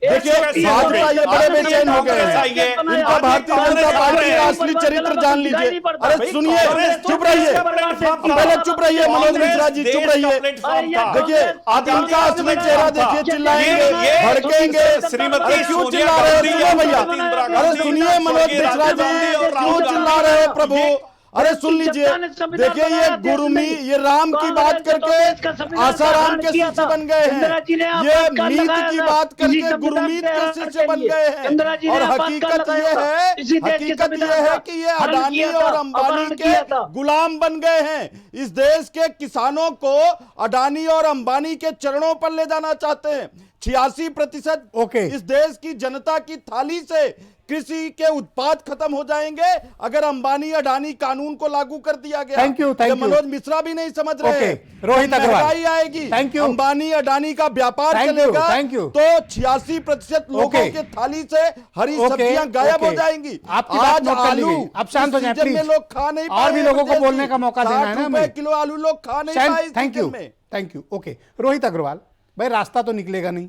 देखिए भाजपा ये बड़े बेचैन हो गए हैं, इनका भारतीय जनता पार्टी का असली चरित्र जान लीजिए। अरे सुनिए, चुप रहिए, पहले चुप रहिए मनोज मिश्रा जी, चुप रहिए। देखिए आप इनका असली चेहरा देखिए, चिल्लाएंगे, भड़केंगे, श्रीमती क्यों चिल्ला रहे हो? सुनिए भैया, अरे सुनिए मनोज मिश्रा जी, क्यों चिल्ला रहे हो प्रभु? अरे सुन लीजिए, देखिए ये गुरुमी, ये राम की बात करके आसाराम के शिष्य बन गए हैं, ये मीत की बात करके गुरुमीत के शिष्य बन गए हैं। और हकीकत ये है कि ये अडानी और अंबानी के गुलाम बन गए हैं। इस देश के किसानों को अडानी और अंबानी के चरणों पर ले जाना चाहते हैं। 86% इस देश की जनता की थाली से कृषि के उत्पाद खत्म हो जाएंगे अगर अंबानी अडानी कानून को लागू कर दिया गया। Thank you. मनोज मिश्रा भी नहीं समझ रहे हैं। रोहित अग्रवाल आएगी, अंबानी अडानी का व्यापार चलेगा, तो 86% लोगों के थाली से हरी सब्जियां गायब हो जाएंगी। आज आलू, आप शांत हो जाए प्लीज, लोग खा नहीं पाए, और भी लोगों को बोलने का मौका देना है ना हमें। किलो आलू लोग खा नहीं पाए। Thank you. Okay Rohit Agarwal भाई, रास्ता तो निकलेगा नहीं,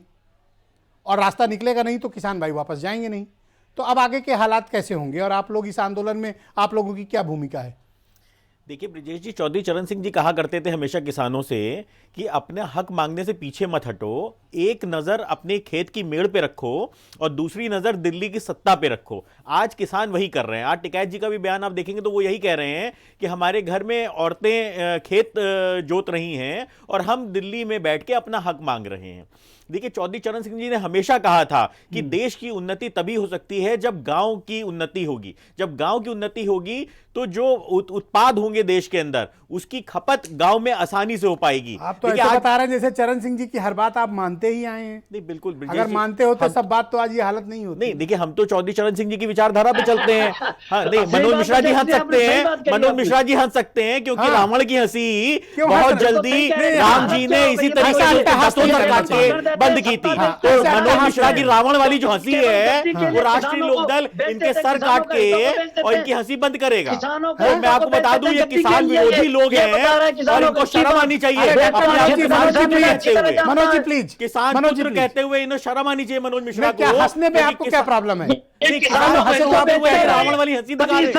और रास्ता निकलेगा नहीं तो किसान भाई वापस जाएंगे नहीं, तो अब आगे के हालात कैसे होंगे और आप लोग इस आंदोलन में, आप लोगों की क्या भूमिका है? देखिए ब्रिजेश जी, चौधरी चरण सिंह जी कहा करते थे हमेशा किसानों से कि अपने हक मांगने से पीछे मत हटो, एक नज़र अपने खेत की मेड़ पे रखो और दूसरी नज़र दिल्ली की सत्ता पे रखो। आज किसान वही कर रहे हैं। आज टिकैत जी का भी बयान आप देखेंगे तो वो यही कह रहे हैं कि हमारे घर में औरतें खेत जोत रही हैं और हम दिल्ली में बैठ के अपना हक मांग रहे हैं। देखिए चौधरी चरण सिंह जी ने हमेशा कहा था कि देश की उन्नति तभी हो सकती है जब गांव की उन्नति होगी। जब गांव की उन्नति होगी तो जो उत्पाद होंगे देश के अंदर उसकी खपत गांव में आसानी से हो पाएगी। आप तो ऐसा बता रहे हैं जैसे चरण सिंह जी की हर बात आप मानते ही आए हैं। नहीं बिल्कुल, अगर मानते हो तो सब बात तो आज ये हालत नहीं होती। नहीं देखिए, हम तो चौधरी चरण सिंह जी की विचारधारा पे चलते हैं। हाँ नहीं, मनोज मिश्रा जी हंस सकते हैं, मनोज मिश्रा जी हंस सकते हैं क्योंकि रावण की हंसी बहुत जल्दी राम जी ने इसी तरीके से बंद की थी। तो मनोज मिश्रा की रावण वाली जो हंसी है वो राष्ट्रीय लोकदल इनके सर काट के और इनकी हंसी बंद करेगा। तो मैं आपको बता दूं ये किसान विरोधी लोग हैं और इनको शर्म आनी चाहिए। मनोज जी प्लीज, किसान पुत्र कहते हुए इन्हें शर्म आनी चाहिए मनोज मिश्रा को। हंसने में आपको क्या प्रॉब्लम है? रावण वाली हंसी दिखा रहे हैं,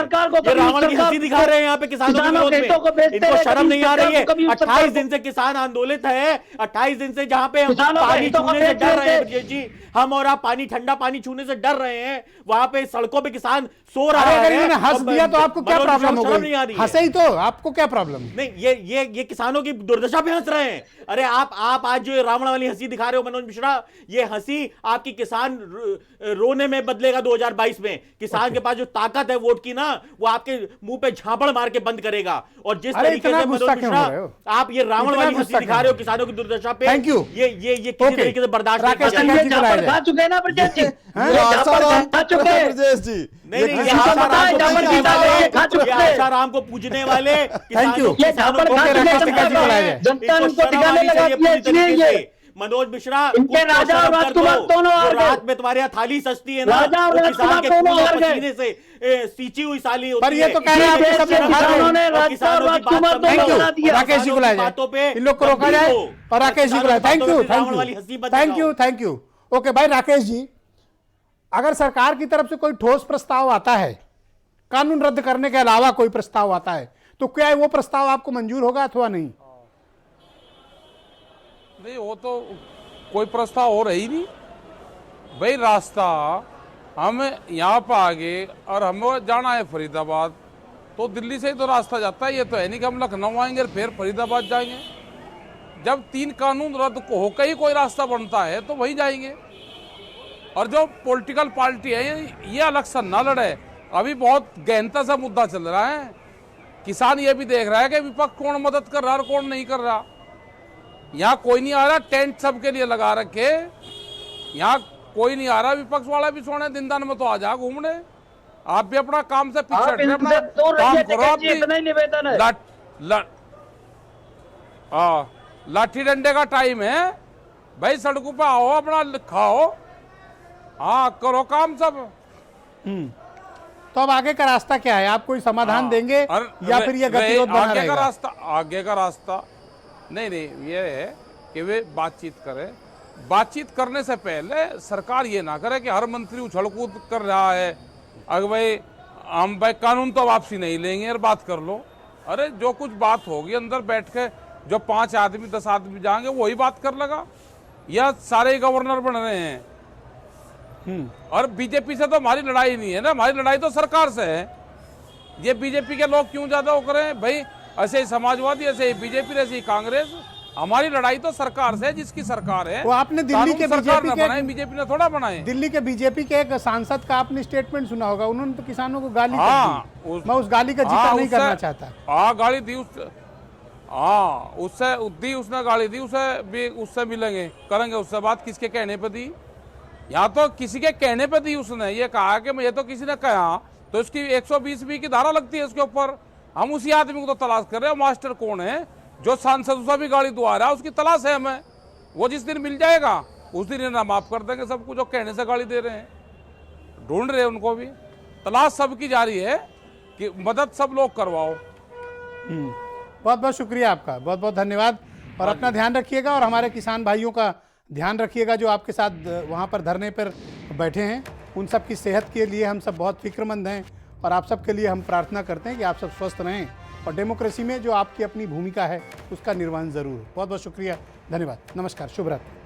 रावण की हंसी दिखा रहे हैं यहाँ पे किसानों के विरोध में। इनको शर्म नहीं आ रही है। 28 दिन से किसान आंदोलित है, 28 दिन से जहाँ पे हम पानी छूने से डर रहे हैं ब्रजेश जी, हम और आप पानी ठंडा पानी छूने से डर रहे हैं, वहां पे सड़कों पे किसान सो रहा है। अगर इन्होंने हंस दिया तो आपको क्या प्रॉब्लम हो गई? हंसे ही तो, आपको क्या प्रॉब्लम? नहीं, ये किसानों की दुर्दशा पे हंस रहे हैं। अरे आप आज जो रावण वाली हंसी दिखा रहे हो मनोज मिश्रा, ये हंसी आपकी किसान रोने में बदलेगा 2022 में। किसान के पास जो ताकत है वोट की ना, वो आपके मुंह पे झापड़ मार के बंद करेगा। और जिस तरीके से मनोज मिश्रा आप ये रावण वाली हंसी दिखा रहे हो किसानों की दुर्दशा पे, थैंक यू, ये किसी तरीके से बर्दाश्त नहीं खा चुके ना ब्रजेश जी, ब्रजेश जी। नहीं, आशाराम को पूजने वाले मनोज मिश्रा, इनके राजा और राजकुमार दोनों रात में तुम्हारे यहाँ थाली सस्ती है ना, किसान के पसीने से सींची हुई साली होती है। पर ये तो कह रहे हैं आप सब राकेश जी को लाया जाए, इन लोग को रोका जाए और राकेश जी को लाया। Thank you. ओके भाई राकेश जी, अगर सरकार की तरफ से कोई ठोस प्रस्ताव आता है, कानून रद्द करने के अलावा कोई प्रस्ताव आता है, तो क्या वो प्रस्ताव आपको मंजूर होगा अथवा नहीं? नहीं, वो तो कोई प्रस्ताव हो रही नहीं भाई। रास्ता हम यहाँ पर आगे और हमें जाना है फरीदाबाद, तो दिल्ली से ही तो रास्ता जाता है। ये तो है नहीं कि हम लखनऊ आएंगे और फिर फरीदाबाद जाएंगे। जब 3 कानून रद्द होकर ही कोई रास्ता बनता है तो वहीं जाएंगे। और जो पॉलिटिकल पार्टी है ये अलग सा ना लड़े। अभी बहुत गहनता सा मुद्दा चल रहा है। किसान ये भी देख रहा है कि विपक्ष कौन मदद कर रहा है और कौन नहीं कर रहा। यहाँ कोई नहीं आ रहा, टेंट सबके लिए लगा रखे, यहाँ कोई नहीं आ रहा। विपक्ष वाला भी सोने दिनदान में तो आ जा घूमने। आप भी अपना काम से पीछे अपना काम करो। आप लाठी डंडे का टाइम है भाई, सड़कों पे आओ, अपना खाओ, हाँ करो काम सब। तो अब आगे का रास्ता क्या है? आप कोई समाधान देंगे या फिर ये गतिरोध बना रहेगा? आगे का रास्ता नहीं, ये है कि वे बातचीत करें। बातचीत करने से पहले सरकार ये ना करे कि हर मंत्री उछल कूद कर रहा है, अगर भाई हम भाई कानून तो वापसी नहीं लेंगे और बात कर लो। अरे जो कुछ बात होगी अंदर बैठ के, जो 5 आदमी 10 आदमी जाएंगे वही बात कर लगा। या सारे गवर्नर बन रहे हैं। और बीजेपी से तो हमारी लड़ाई नहीं है ना, हमारी लड़ाई तो सरकार से है। ये बीजेपी के लोग क्यों ज्यादा वो करें भाई? ऐसे ही समाजवादी, ऐसे ही बीजेपी, ऐसे ही कांग्रेस। हमारी लड़ाई तो सरकार से है, जिसकी सरकार है। वो आपने दिल्ली के बीजेपी ने थोड़ा बनाए। दिल्ली के बीजेपी के एक सांसद का आपने स्टेटमेंट सुना होगा, उन्होंने तो किसानों को गाली दी। मैं उस गाली का जिक्र नहीं करना चाहता। गाली दी उसने गाली दी, उससे मिलेंगे, करेंगे उससे बात। किसके कहने पर दी? यहाँ तो किसी के कहने पे दी उसने। ये कहा कि ये तो किसी ने कहा, तो इसकी 120B की धारा लगती है इसके ऊपर। हम उसी आदमी को तो तलाश कर रहे हैं। मास्टर कौन है? जो सांसद उसे भी गाड़ी दुआ रहा है, उसकी तलाश है हमें। वो जिस दिन मिल जाएगा उस दिन इन्हें माफ कर देंगे सबको जो कहने से गाली दे रहे हैं। ढूंढ रहे हैं उनको भी, तलाश सबकी जारी है कि मदद सब लोग करवाओ। बहुत बहुत शुक्रिया आपका, बहुत बहुत धन्यवाद। और अपना ध्यान रखिएगा और हमारे किसान भाइयों का ध्यान रखिएगा जो आपके साथ वहाँ पर धरने पर बैठे हैं। उन सब की सेहत के लिए हम सब बहुत फिक्रमंद हैं और आप सब के लिए हम प्रार्थना करते हैं कि आप सब स्वस्थ रहें और डेमोक्रेसी में जो आपकी अपनी भूमिका है उसका निर्वहन ज़रूर हो। बहुत बहुत शुक्रिया, धन्यवाद, नमस्कार, शुभ रात्रि।